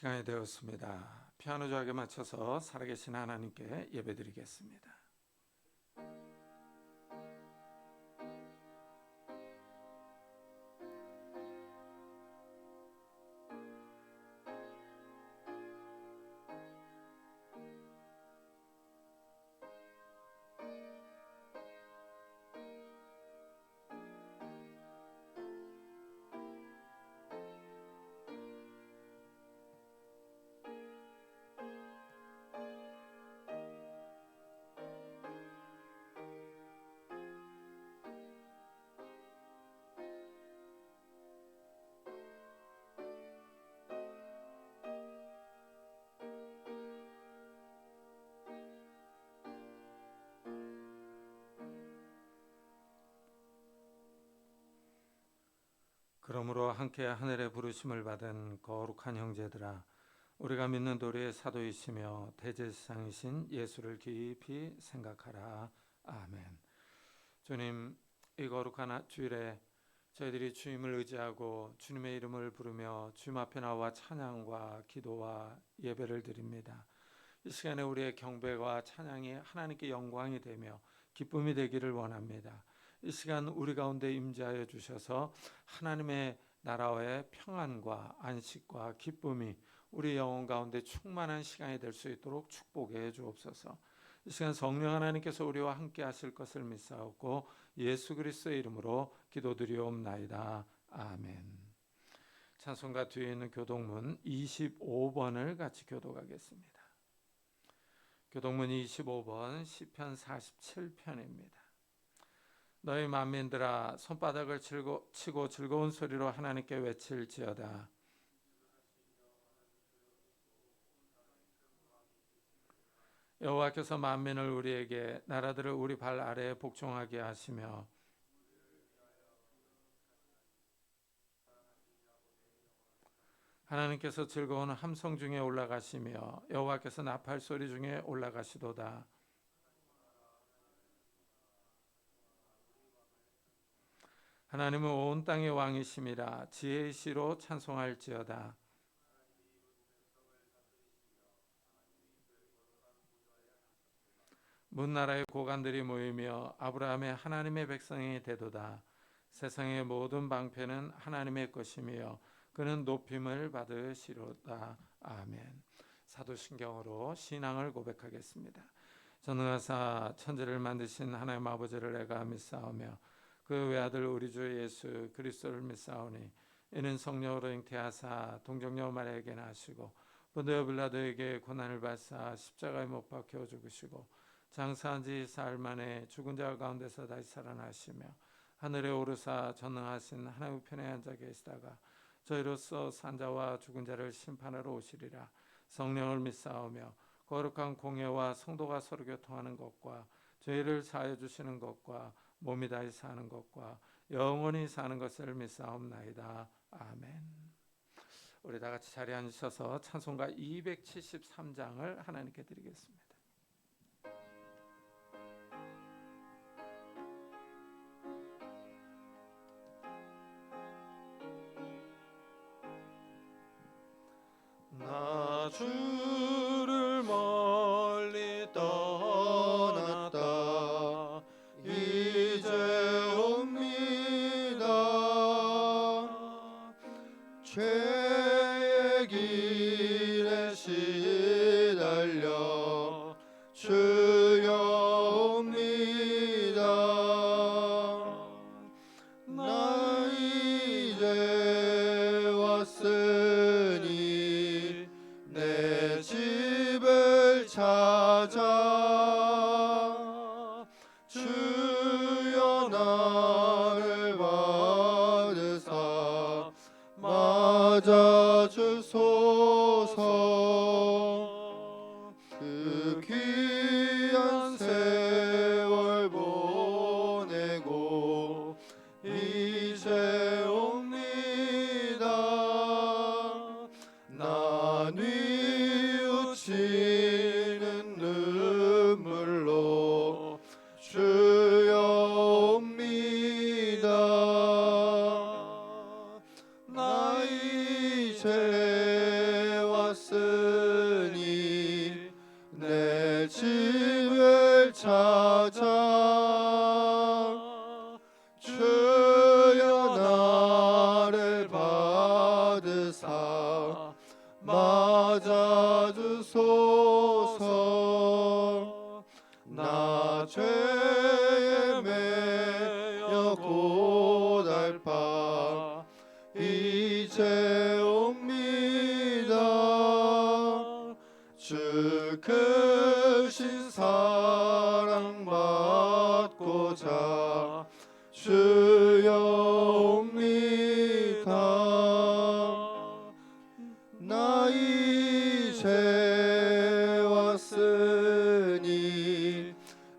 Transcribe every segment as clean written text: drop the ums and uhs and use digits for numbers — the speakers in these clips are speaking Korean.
시간이 되었습니다. 피아노 조각에 맞춰서 살아계신 하나님께 예배드리겠습니다. 그러므로 함께 하늘의 부르심을 받은 거룩한 형제들아, 우리가 믿는 도리의 사도이시며 대제사장이신 예수를 깊이 생각하라. 아멘. 주님, 이 거룩한 주일에 저희들이 주님을 의지하고 주님의 이름을 부르며 주님 앞에 나와 찬양과 기도와 예배를 드립니다. 이 시간에 우리의 경배와 찬양이 하나님께 영광이 되며 기쁨이 되기를 원합니다. 이 시간 우리 가운데 임재하여 주셔서 하나님의 나라의 평안과 안식과 기쁨이 우리 영혼 가운데 충만한 시간이 될 수 있도록 축복해 주옵소서. 이 시간 성령 하나님께서 우리와 함께 하실 것을 믿사옵고 예수 그리스도의 이름으로 기도드리옵나이다. 아멘. 찬송가 뒤에 있는 교독문 25번을 같이 교독하겠습니다. 교독문 25번 시편 47편입니다. 너희 만민들아, 손바닥을 치고 즐거운 소리로 하나님께 외칠지어다. 여호와께서 만민을 우리에게, 나라들을 우리 발 아래에 복종하게 하시며 하나님께서 즐거운 함성 중에 올라가시며 여호와께서 나팔 소리 중에 올라가시도다. 하나님은 온 땅의 왕이심이라. 지혜의 시로 찬송할지어다. 문나라의 고관들이 모이며 아브라함의 하나님의 백성이 되도다. 세상의 모든 방패는 하나님의 것이며 그는 높임을 받으시로다. 아멘. 사도신경으로 신앙을 고백하겠습니다. 전능하사 천지를 만드신 하나님 아버지를 내가 믿사오며 그 외아들 우리 주 예수 그리스도를 믿사오니 이는 성령으로 잉태하사 동정녀 마리아에게 나시고 본디오 빌라도에게 고난을 받사 십자가에 못 박혀 죽으시고 장사한 지 사흘 만에 죽은 자 가운데서 다시 살아나시며 하늘에 오르사 전능하신 하나님 우편에 앉아 계시다가 저희로서 산자와 죽은 자를 심판하러 오시리라. 성령을 믿사오며 거룩한 공예와 성도가 서로 교통하는 것과 죄를 사하여 주시는 것과 몸이 다시 사는 것과 영원히 사는 것을 믿사옵나이다. 아멘. 우리 다 같이 자리에 앉으셔서 찬송가 273장을 하나님께 드리겠습니다. 나 주를 멀리 떠났다 이제 옵니다. 죄의 길에 시달려 주여 옵니다. 나 이제 왔으니 내 집을 찾아 주여 나를 받으사 맞아주소서. 그 귀한 세월 보내고 이제 옵니다. 나 뉘우치는 눈물로 주여 옵니다. 나 이제 왔으니 집을 찾아 주여 나를 받으사 맞아주소서. 나 죄에 매여 고달파 이제 옵니다. 주 크신 사랑 받고자 주여 옵니다. 나 이제 왔으니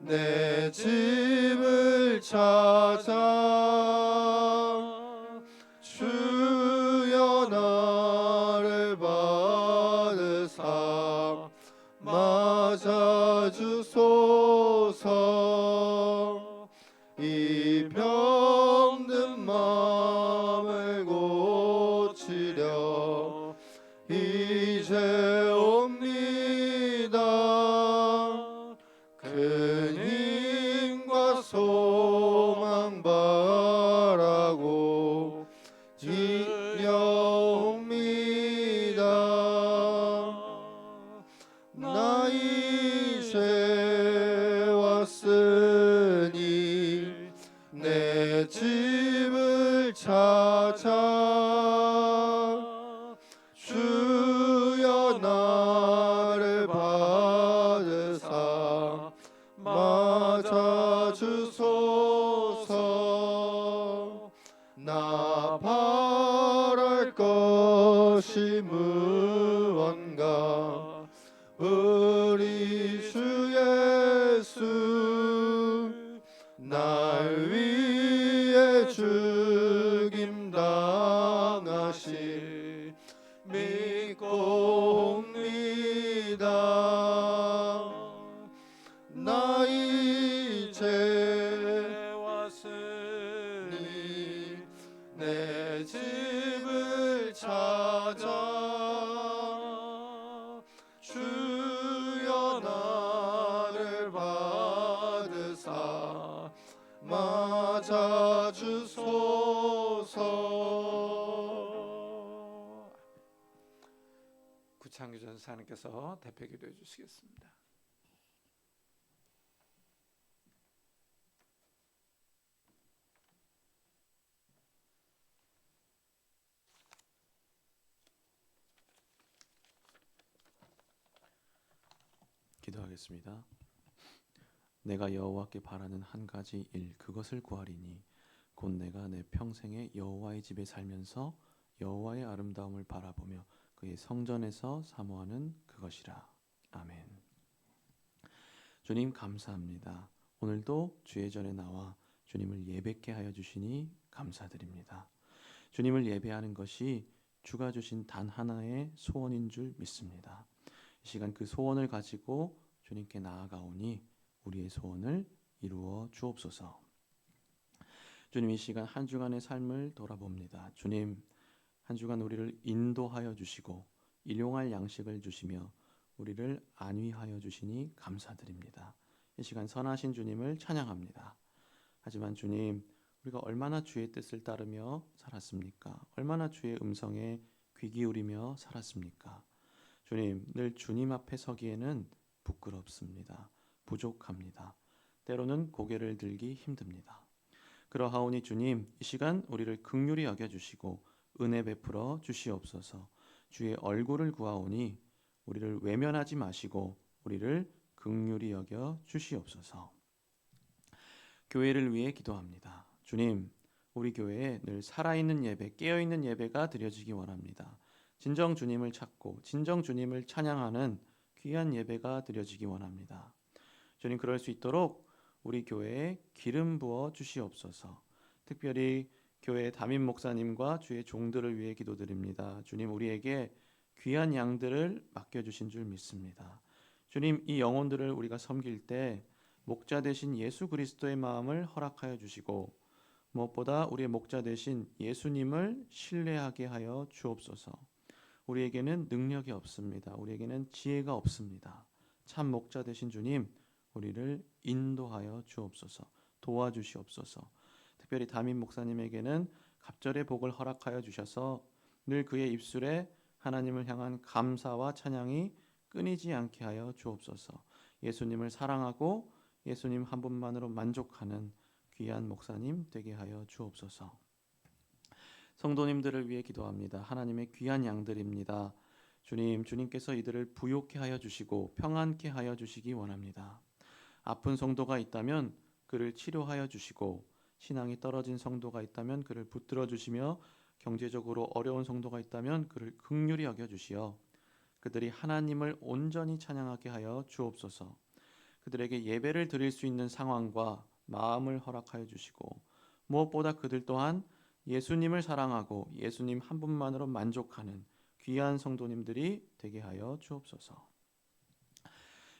내 집을 찾아 주여 나를 받으사 맞아주소서. 이 병든 마음을 고치려 이제 옵니다. 큰 힘과 소망 바라고 뛰어옵니다. 나 이제 왔으니 내 집을 찾아 주여 나를 받으사 맞아주소서. 나 바랄 것이 무언가 우리 주 예수 날 위해 죽임 당하시 믿고 옵니다. 나 이제 왔으니 내 집을 찾아 주여 나를 받으사 맞아주소서. 구창규 전사님께서 대표 기도해 주시겠습니다. 기도하겠습니다. 내가 여호와께 바라는 한 가지 일 그것을 구하리니 곧 내가 내 평생에 여호와의 집에 살면서 여호와의 아름다움을 바라보며 그의 성전에서 사모하는 그것이라. 아멘. 주님 감사합니다. 오늘도 주의 전에 나와 주님을 예배케 하여 주시니 감사드립니다. 주님을 예배하는 것이 주가 주신 단 하나의 소원인 줄 믿습니다. 이 시간 그 소원을 가지고 주님께 나아가오니 우리의 소원을 이루어 주옵소서. 주님, 이 시간 한 주간의 삶을 돌아봅니다. 주님, 한 주간 우리를 인도하여 주시고 일용할 양식을 주시며 우리를 안위하여 주시니 감사드립니다. 이 시간 선하신 주님을 찬양합니다. 하지만 주님, 우리가 얼마나 주의 뜻을 따르며 살았습니까? 얼마나 주의 음성에 귀 기울이며 살았습니까? 주님, 늘 주님 앞에 서기에는 부끄럽습니다. 부족합니다. 때로는 고개를 들기 힘듭니다. 그러하오니 주님, 이 시간 우리를 긍휼히 여겨주시고 은혜 베풀어 주시옵소서. 주의 얼굴을 구하오니 우리를 외면하지 마시고 우리를 긍휼히 여겨 주시옵소서. 교회를 위해 기도합니다. 주님, 우리 교회에 늘 살아있는 예배, 깨어있는 예배가 드려지기 원합니다. 진정 주님을 찾고 진정 주님을 찬양하는 귀한 예배가 드려지기 원합니다. 주님, 그럴 수 있도록 우리 교회에 기름 부어 주시옵소서. 특별히 교회 담임 목사님과 주의 종들을 위해 기도드립니다. 주님, 우리에게 귀한 양들을 맡겨주신 줄 믿습니다. 주님, 이 영혼들을 우리가 섬길 때 목자 되신 예수 그리스도의 마음을 허락하여 주시고 무엇보다 우리의 목자 되신 예수님을 신뢰하게 하여 주옵소서. 우리에게는 능력이 없습니다. 우리에게는 지혜가 없습니다. 참 목자 되신 주님, 우리를 인도하여 주옵소서. 도와주시옵소서. 특별히 담임 목사님에게는 갑절의 복을 허락하여 주셔서 늘 그의 입술에 하나님을 향한 감사와 찬양이 끊이지 않게 하여 주옵소서. 예수님을 사랑하고 예수님 한 분만으로 만족하는 귀한 목사님 되게 하여 주옵소서. 성도님들을 위해 기도합니다. 하나님의 귀한 양들입니다. 주님께서 이들을 부욕케 하여 주시고 평안케 하여 주시기 원합니다. 아픈 성도가 있다면 그를 치료하여 주시고, 신앙이 떨어진 성도가 있다면 그를 붙들어 주시며, 경제적으로 어려운 성도가 있다면 그를 긍휼히 여겨 주시어 그들이 하나님을 온전히 찬양하게 하여 주옵소서. 그들에게 예배를 드릴 수 있는 상황과 마음을 허락하여 주시고, 무엇보다 그들 또한 예수님을 사랑하고 예수님 한 분만으로 만족하는 귀한 성도님들이 되게 하여 주옵소서.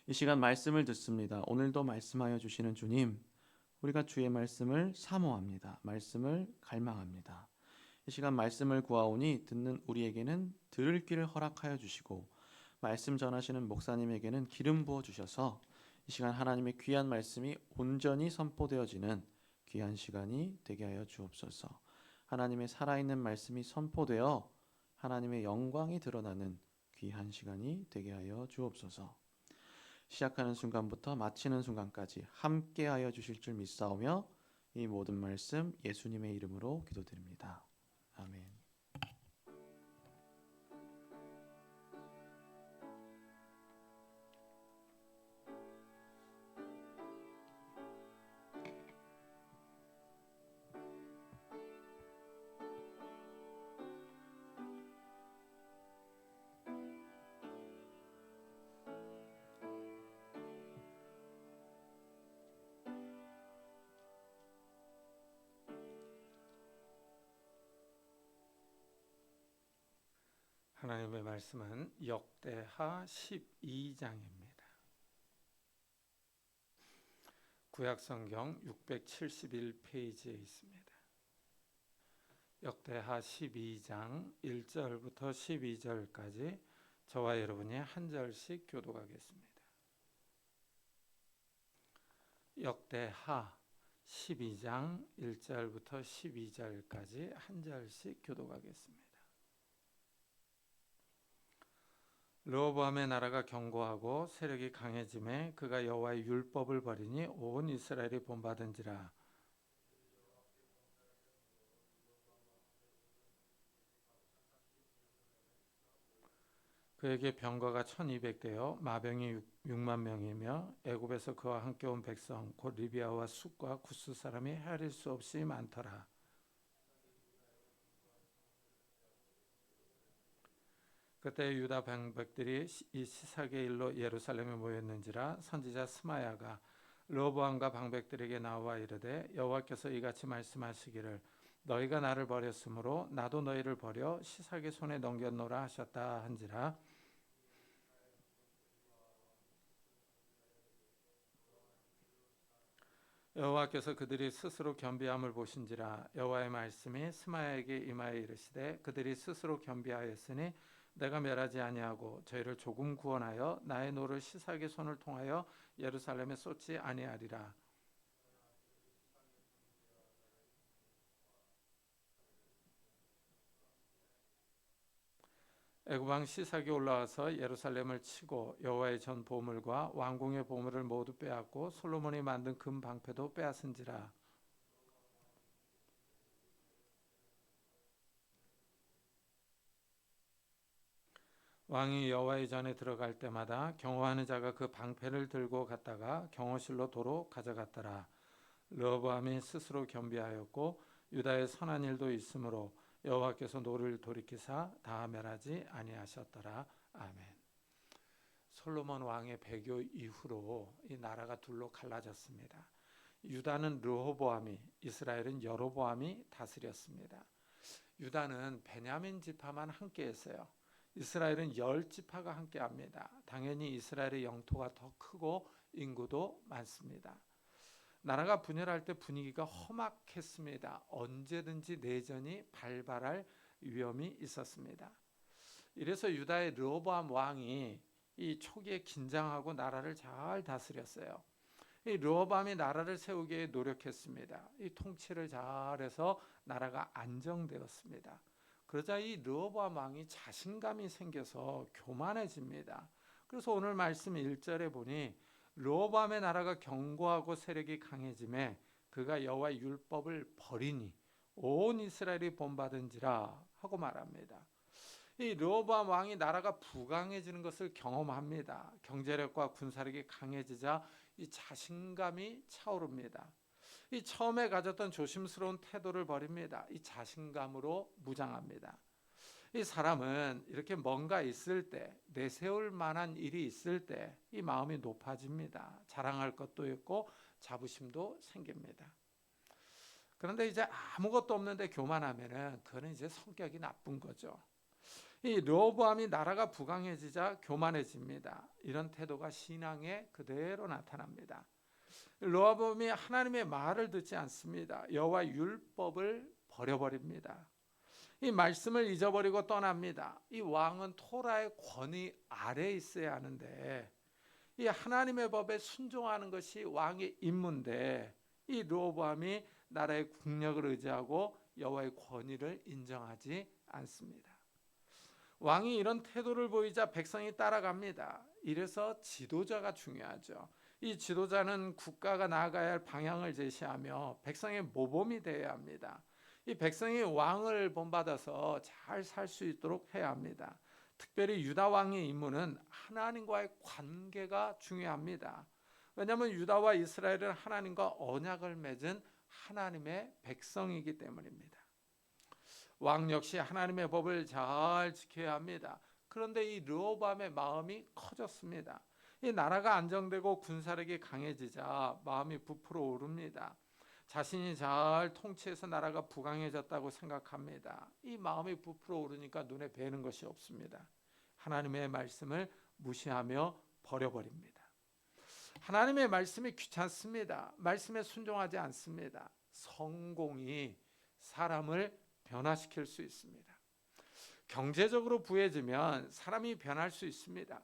이 시간 말씀을 듣습니다. 오늘도 말씀하여 주시는 주님, 우리가 주의 말씀을 사모합니다. 말씀을 갈망합니다. 이 시간 말씀을 구하오니 듣는 우리에게는 들을 귀를 허락하여 주시고, 말씀 전하시는 목사님에게는 기름 부어 주셔서 이 시간 하나님의 귀한 말씀이 온전히 선포되어지는 귀한 시간이 되게 하여 주옵소서. 하나님의 살아있는 말씀이 선포되어 하나님의 영광이 드러나는 귀한 시간이 되게 하여 주옵소서. 시작하는 순간부터 마치는 순간까지 함께하여 주실 줄 믿사오며 이 모든 말씀 예수님의 이름으로 기도드립니다. 아멘. 하나님의 말씀은 역대하 12장입니다. 구약성경 671페이지에 있습니다. 역대하 12장 1절부터 12절까지 저와 여러분이 한 절씩 교독하겠습니다. 역대하 12장 1절부터 12절까지 한 절씩 교독하겠습니다. 르호보암의 나라가 견고하고 세력이 강해짐에 그가 여호와의 율법을 버리니 온 이스라엘이 본받은지라. 그에게 병거가 1200대여 마병이 6만 명이며 애굽에서 그와 함께 온 백성 곧 리비아와 숫과 구스 사람이 헤아릴 수 없이 많더라. 그때 유다 방백들이 이 시삭의 일로 예루살렘에 모였는지라. 선지자 스마야가 르호보암과 방백들에게 나와 이르되 여호와께서 이같이 말씀하시기를 너희가 나를 버렸으므로 나도 너희를 버려 시삭의 손에 넘겼노라 하셨다 한지라. 여호와께서 그들이 스스로 겸비함을 보신지라. 여호와의 말씀이 스마야에게 임하여 이르시되 그들이 스스로 겸비하였으니 내가 멸하지 아니하고 저희를 조금 구원하여 나의 노를 시삭의 손을 통하여 예루살렘에 쏟지 아니하리라. 애굽 왕 시삭이 올라와서 예루살렘을 치고 여호와의 전 보물과 왕궁의 보물을 모두 빼앗고 솔로몬이 만든 금 방패도 빼앗은지라. 왕이 여호와의 전에 들어갈 때마다 경호하는 자가 그 방패를 들고 갔다가 경호실로 도로 가져갔더라. 르호보암이 스스로 겸비하였고 유다의 선한 일도 있으므로 여호와께서 노를 돌이키사 다 멸하지 아니하셨더라. 아멘. 솔로몬 왕의 배교 이후로 이 나라가 둘로 갈라졌습니다. 유다는 르호보암이, 이스라엘은 여로보암이 다스렸습니다. 유다는 베냐민 지파만 함께했어요. 이스라엘은 10지파가 함께합니다. 당연히 이스라엘의 영토가 더 크고 인구도 많습니다. 나라가 분열할 때 분위기가 험악했습니다. 언제든지 내전이 발발할 위험이 있었습니다. 이래서 유다의 르호보암 왕이 이 초기에 긴장하고 나라를 잘 다스렸어요. 이 르호보암이 나라를 세우기에 노력했습니다. 이 통치를 잘해서 나라가 안정되었습니다. 그러자 이 르호보암 왕이 자신감이 생겨서 교만해집니다. 그래서 오늘 말씀 1절에 보니 르호보암의 나라가 견고하고 세력이 강해짐에 그가 여호와의 율법을 버리니 온 이스라엘이 본받은지라 하고 말합니다. 이 르호보암 왕이 나라가 부강해지는 것을 경험합니다. 경제력과 군사력이 강해지자 이 자신감이 차오릅니다. 이 처음에 가졌던 조심스러운 태도를 버립니다. 이 자신감으로 무장합니다. 이 사람은 이렇게 뭔가 있을 때, 내세울 만한 일이 있을 때 이 마음이 높아집니다. 자랑할 것도 있고 자부심도 생깁니다. 그런데 이제 아무것도 없는데 교만하면은 그거는 이제 성격이 나쁜 거죠. 이 르호보암이 나라가 부강해지자 교만해집니다. 이런 태도가 신앙에 그대로 나타납니다. 르호보암이 하나님의 말을 듣지 않습니다. 여호와 율법을 버려버립니다. 이 말씀을 잊어버리고 떠납니다. 이 왕은 토라의 권위 아래에 있어야 하는데 이 하나님의 법에 순종하는 것이 왕의 임무인데 이 르호보암이 나라의 국력을 의지하고 여호와의 권위를 인정하지 않습니다. 왕이 이런 태도를 보이자 백성이 따라갑니다. 이래서 지도자가 중요하죠. 이 지도자는 국가가 나아가야 할 방향을 제시하며 백성의 모범이 되어야 합니다. 이 백성이 왕을 본받아서 잘 살 수 있도록 해야 합니다. 특별히 유다 왕의 임무는 하나님과의 관계가 중요합니다. 왜냐하면 유다와 이스라엘은 하나님과 언약을 맺은 하나님의 백성이기 때문입니다. 왕 역시 하나님의 법을 잘 지켜야 합니다. 그런데 이 르호보암의 마음이 커졌습니다. 이 나라가 안정되고 군사력이 강해지자 마음이 부풀어 오릅니다. 자신이 잘 통치해서 나라가 부강해졌다고 생각합니다. 이 마음이 부풀어 오르니까 눈에 뵈는 것이 없습니다. 하나님의 말씀을 무시하며 버려버립니다. 하나님의 말씀이 귀찮습니다. 말씀에 순종하지 않습니다. 성공이 사람을 변화시킬 수 있습니다. 경제적으로 부해지면 사람이 변할 수 있습니다.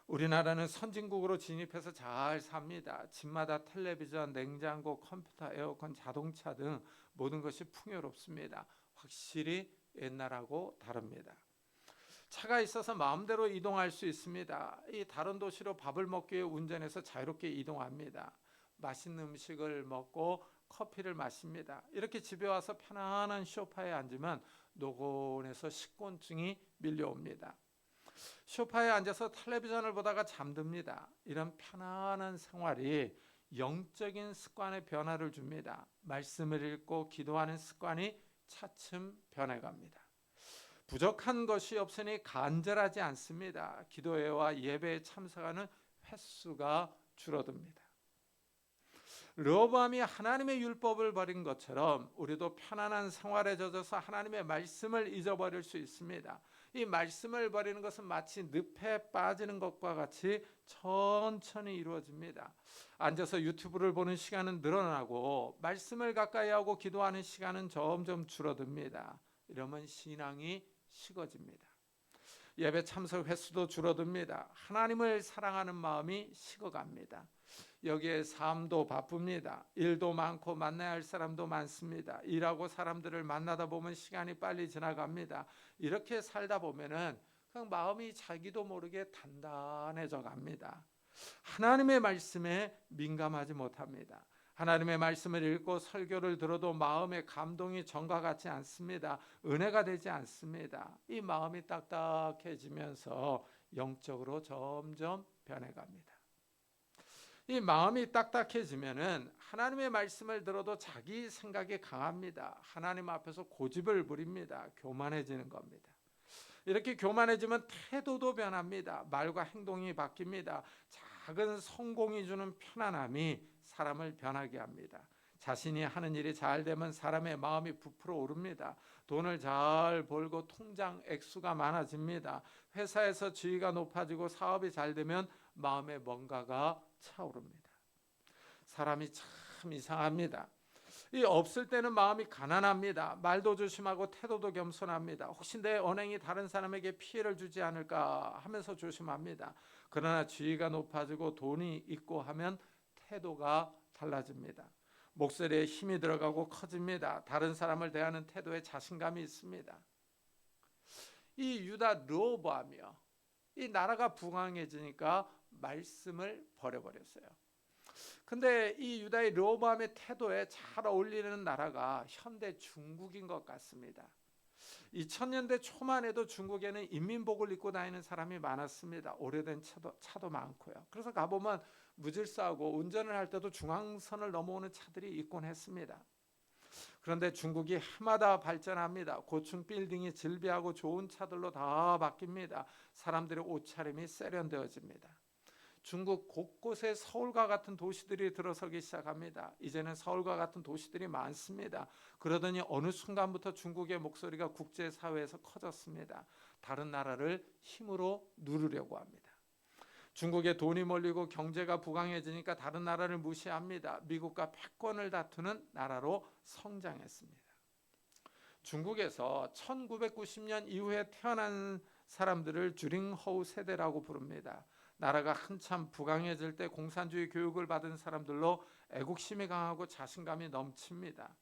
우리나라는 선진국으로 진입해서 잘 삽니다. 집마다 텔레비전, 냉장고, 컴퓨터, 에어컨, 자동차 등 모든 것이 풍요롭습니다. 확실히 옛날하고 다릅니다. 차가 있어서 마음대로 이동할 수 있습니다. 이 다른 도시로 밥을 먹기 위해 운전해서 자유롭게 이동합니다. 맛있는 음식을 먹고 커피를 마십니다. 이렇게 집에 와서 편안한 소파에 앉으면 노곤해서 식곤증이 밀려옵니다. 소파에 앉아서 텔레비전을 보다가 잠듭니다. 이런 편안한 생활이 영적인 습관의 변화를 줍니다. 말씀을 읽고 기도하는 습관이 차츰 변해갑니다. 부족한 것이 없으니 간절하지 않습니다. 기도회와 예배에 참석하는 횟수가 줄어듭니다. 르호보암이 하나님의 율법을 버린 것처럼 우리도 편안한 생활에 젖어서 하나님의 말씀을 잊어버릴 수 있습니다. 이 말씀을 버리는 것은 마치 늪에 빠지는 것과 같이 천천히 이루어집니다. 앉아서 유튜브를 보는 시간은 늘어나고 말씀을 가까이 하고 기도하는 시간은 점점 줄어듭니다. 이러면 신앙이 식어집니다. 예배 참석 횟수도 줄어듭니다. 하나님을 사랑하는 마음이 식어갑니다. 여기에 삶도 바쁩니다. 일도 많고 만나야 할 사람도 많습니다. 일하고 사람들을 만나다 보면 시간이 빨리 지나갑니다. 이렇게 살다 보면은 그냥 마음이 자기도 모르게 단단해져 갑니다. 하나님의 말씀에 민감하지 못합니다. 하나님의 말씀을 읽고 설교를 들어도 마음의 감동이 전과 같지 않습니다. 은혜가 되지 않습니다. 이 마음이 딱딱해지면서 영적으로 점점 변해갑니다. 이 마음이 딱딱해지면은 하나님의 말씀을 들어도 자기 생각이 강합니다. 하나님 앞에서 고집을 부립니다. 교만해지는 겁니다. 이렇게 교만해지면 태도도 변합니다. 말과 행동이 바뀝니다. 작은 성공이 주는 편안함이 사람을 변하게 합니다. 자신이 하는 일이 잘 되면 사람의 마음이 부풀어 오릅니다. 돈을 잘 벌고 통장 액수가 많아집니다. 회사에서 지위가 높아지고 사업이 잘 되면 마음에 뭔가가 차오릅니다. 사람이 참 이상합니다. 이 없을 때는 마음이 가난합니다. 말도 조심하고 태도도 겸손합니다. 혹시 내 언행이 다른 사람에게 피해를 주지 않을까 하면서 조심합니다. 그러나 지위가 높아지고 돈이 있고 하면 태도가 달라집니다. 목소리에 힘이 들어가고 커집니다. 다른 사람을 대하는 태도에 자신감이 있습니다. 이 유다 르호보암이요, 이 나라가 부강해지니까 말씀을 버려버렸어요. 근데 이 유다의 르호보암의 태도에 잘 어울리는 나라가 현대 중국인 것 같습니다. 2000년대 초만 해도 중국에는 인민복을 입고 다니는 사람이 많았습니다. 오래된 차도 많고요. 그래서 가보면 무질서하고 운전을 할 때도 중앙선을 넘어오는 차들이 있곤 했습니다. 그런데 중국이 해마다 발전합니다. 고층 빌딩이 질비하고 좋은 차들로 다 바뀝니다. 사람들의 옷차림이 세련되어집니다. 중국 곳곳에 서울과 같은 도시들이 들어서기 시작합니다. 이제는 서울과 같은 도시들이 많습니다. 그러더니 어느 순간부터 중국의 목소리가 국제사회에서 커졌습니다. 다른 나라를 힘으로 누르려고 합니다. 중국에 돈이 몰리고 경제가 부강해지니까 다른 나라를 무시합니다. 미국과 패권을 다투는 나라로 성장했습니다. 중국에서 1990년 이후에 태어난 사람들을 주링허우 세대라고 부릅니다. 나라가 한참 부강해질 때 공산주의 교육을 받은 사람들로 애국심이 강하고 자신감이 넘칩니다.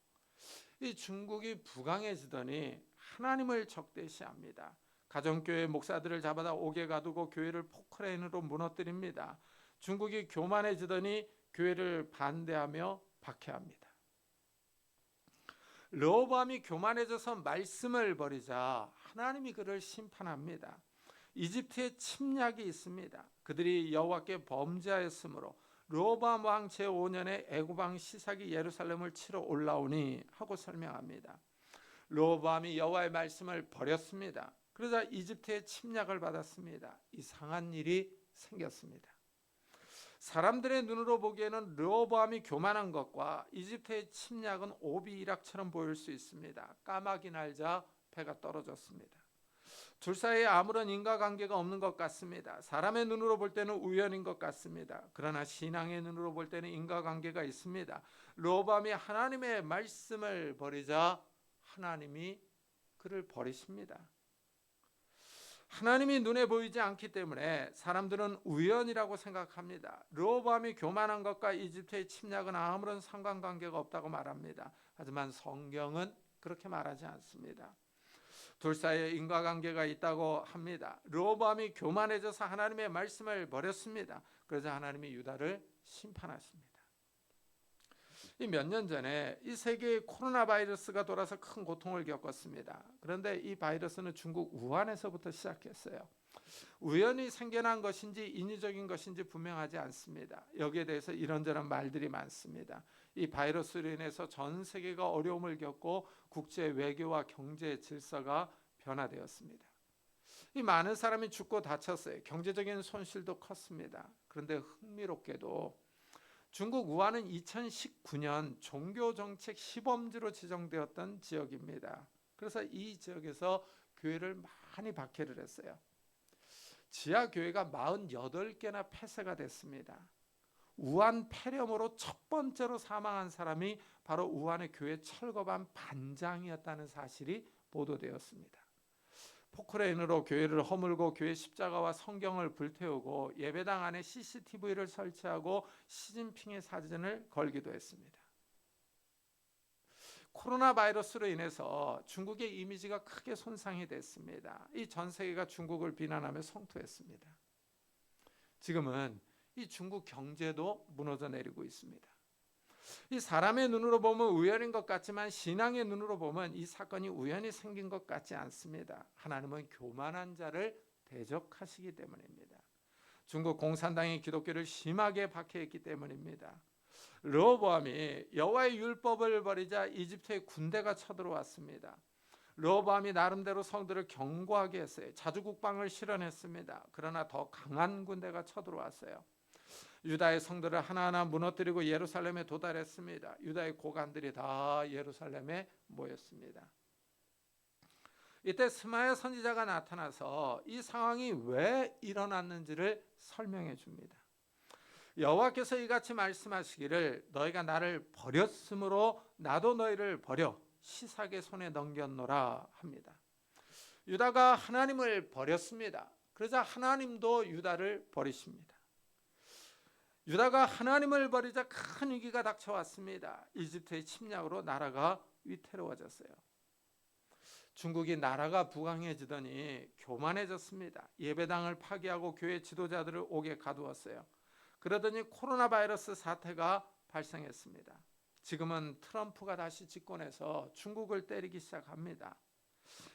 이 중국이 부강해지더니 하나님을 적대시합니다. 가정교회 목사들을 잡아다 옥에 가두고 교회를 포크레인으로 무너뜨립니다. 중국이 교만해지더니 교회를 반대하며 박해합니다. 르호보암이 교만해져서 말씀을 버리자 하나님이 그를 심판합니다. 이집트에 침략이 있습니다. 그들이 여호와께 범죄하였으므로 르호보암 왕 제5년에 애굽 왕 시삭이 예루살렘을 치러 올라오니 하고 설명합니다. 르호보암이 여호와의 말씀을 버렸습니다. 그러자 이집트의 침략을 받았습니다. 이상한 일이 생겼습니다. 사람들의 눈으로 보기에는 르호보암이 교만한 것과 이집트의 침략은 오비일학처럼 보일 수 있습니다. 까마귀 날자 배가 떨어졌습니다. 둘 사이에 아무런 인과관계가 없는 것 같습니다. 사람의 눈으로 볼 때는 우연인 것 같습니다. 그러나 신앙의 눈으로 볼 때는 인과관계가 있습니다. 르호보암이 하나님의 말씀을 버리자 하나님이 그를 버리십니다. 하나님이 눈에 보이지 않기 때문에 사람들은 우연이라고 생각합니다. 르호보암이 교만한 것과 이집트의 침략은 아무런 상관관계가 없다고 말합니다. 하지만 성경은 그렇게 말하지 않습니다. 둘 사이에 인과관계가 있다고 합니다. 르호보암이 교만해져서 하나님의 말씀을 버렸습니다. 그러자 하나님이 유다를 심판하십니다. 몇 년 전에 이 세계에 코로나 바이러스가 돌아서 큰 고통을 겪었습니다. 그런데 이 바이러스는 중국 우한에서부터 시작했어요. 우연히 생겨난 것인지 인위적인 것인지 분명하지 않습니다. 여기에 대해서 이런저런 말들이 많습니다. 이 바이러스로 인해서 전 세계가 어려움을 겪고 국제 외교와 경제 질서가 변화되었습니다. 이 많은 사람이 죽고 다쳤어요. 경제적인 손실도 컸습니다. 그런데 흥미롭게도 중국 우한은 2019년 종교정책 시범지로 지정되었던 지역입니다. 그래서 이 지역에서 교회를 많이 박해를 했어요. 지하교회가 48개나 폐쇄가 됐습니다. 우한 폐렴으로 첫 번째로 사망한 사람이 바로 우한의 교회 철거반 반장이었다는 사실이 보도되었습니다. 포크레인으로 교회를 허물고 교회 십자가와 성경을 불태우고 예배당 안에 CCTV를 설치하고 시진핑의 사진을 걸기도 했습니다. 코로나 바이러스로 인해서 중국의 이미지가 크게 손상이 됐습니다. 이 전 세계가 중국을 비난하며 성토했습니다. 지금은 이 중국 경제도 무너져 내리고 있습니다. 이 사람의 눈으로 보면 우연인 것 같지만 신앙의 눈으로 보면 이 사건이 우연히 생긴 것 같지 않습니다. 하나님은 교만한 자를 대적하시기 때문입니다. 중국 공산당이 기독교를 심하게 박해했기 때문입니다. 르호보암이 여호와의 율법을 버리자 이집트의 군대가 쳐들어왔습니다. 르호보암이 나름대로 성들을 견고하게 했어요. 자주 국방을 실현했습니다. 그러나 더 강한 군대가 쳐들어왔어요. 유다의 성들을 하나하나 무너뜨리고 예루살렘에 도달했습니다. 유다의 고관들이 다 예루살렘에 모였습니다. 이때 스마야 선지자가 나타나서 이 상황이 왜 일어났는지를 설명해 줍니다. 여호와께서 이같이 말씀하시기를 너희가 나를 버렸으므로 나도 너희를 버려 시삭의 손에 넘겼노라 합니다. 유다가 하나님을 버렸습니다. 그러자 하나님도 유다를 버리십니다. 유다가 하나님을 버리자 큰 위기가 닥쳐왔습니다. 이집트의 침략으로 나라가 위태로워졌어요. 중국이 나라가 부강해지더니 교만해졌습니다. 예배당을 파괴하고 교회 지도자들을 옥에 가두었어요. 그러더니 코로나 바이러스 사태가 발생했습니다. 지금은 트럼프가 다시 집권해서 중국을 때리기 시작합니다.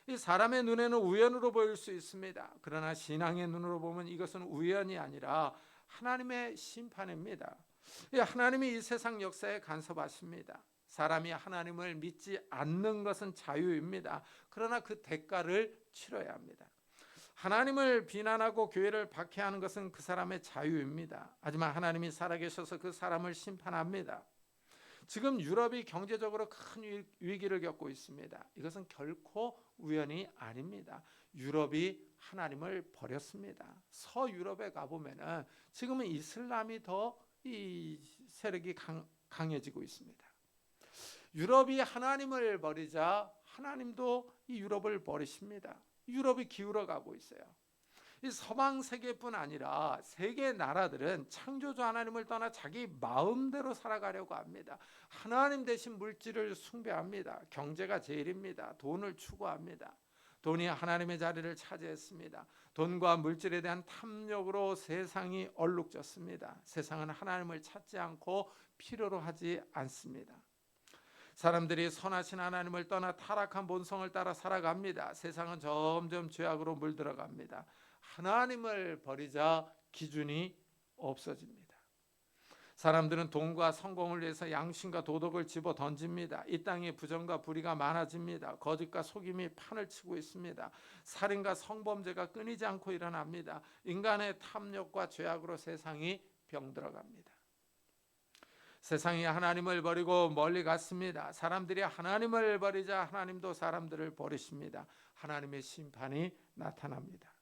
이 사람의 눈에는 우연으로 보일 수 있습니다. 그러나 신앙의 눈으로 보면 이것은 우연이 아니라 하나님의 심판입니다. 하나님이 이 세상 역사에 간섭하십니다. 사람이 하나님을 믿지 않는 것은 자유입니다. 그러나 그 대가를 치러야 합니다. 하나님을 비난하고 교회를 박해하는 것은 그 사람의 자유입니다. 하지만 하나님이 살아계셔서 그 사람을 심판합니다. 지금 유럽이 경제적으로 큰 위기를 겪고 있습니다. 이것은 결코 우연이 아닙니다. 유럽이 하나님을 버렸습니다. 서유럽에 가보면은 지금은 이슬람이 더 이 세력이 강해지고 있습니다. 유럽이 하나님을 버리자 하나님도 이 유럽을 버리십니다. 유럽이 기울어 가고 있어요. 이 서방 세계뿐 아니라 세계 나라들은 창조주 하나님을 떠나 자기 마음대로 살아가려고 합니다. 하나님 대신 물질을 숭배합니다. 경제가 제일입니다. 돈을 추구합니다. 돈이 하나님의 자리를 차지했습니다. 돈과 물질에 대한 탐욕으로 세상이 얼룩졌습니다. 세상은 하나님을 찾지 않고 필요로 하지 않습니다. 사람들이 선하신 하나님을 떠나 타락한 본성을 따라 살아갑니다. 세상은 점점 죄악으로 물들어갑니다. 하나님을 버리자 기준이 없어집니다. 사람들은 돈과 성공을 위해서 양심과 도덕을 집어 던집니다. 이 땅에 부정과 불의가 많아집니다. 거짓과 속임이 판을 치고 있습니다. 살인과 성범죄가 끊이지 않고 일어납니다. 인간의 탐욕과 죄악으로 세상이 병들어갑니다. 세상이 하나님을 버리고 멀리 갔습니다. 사람들이 하나님을 버리자 하나님도 사람들을 버리십니다. 하나님의 심판이 나타납니다.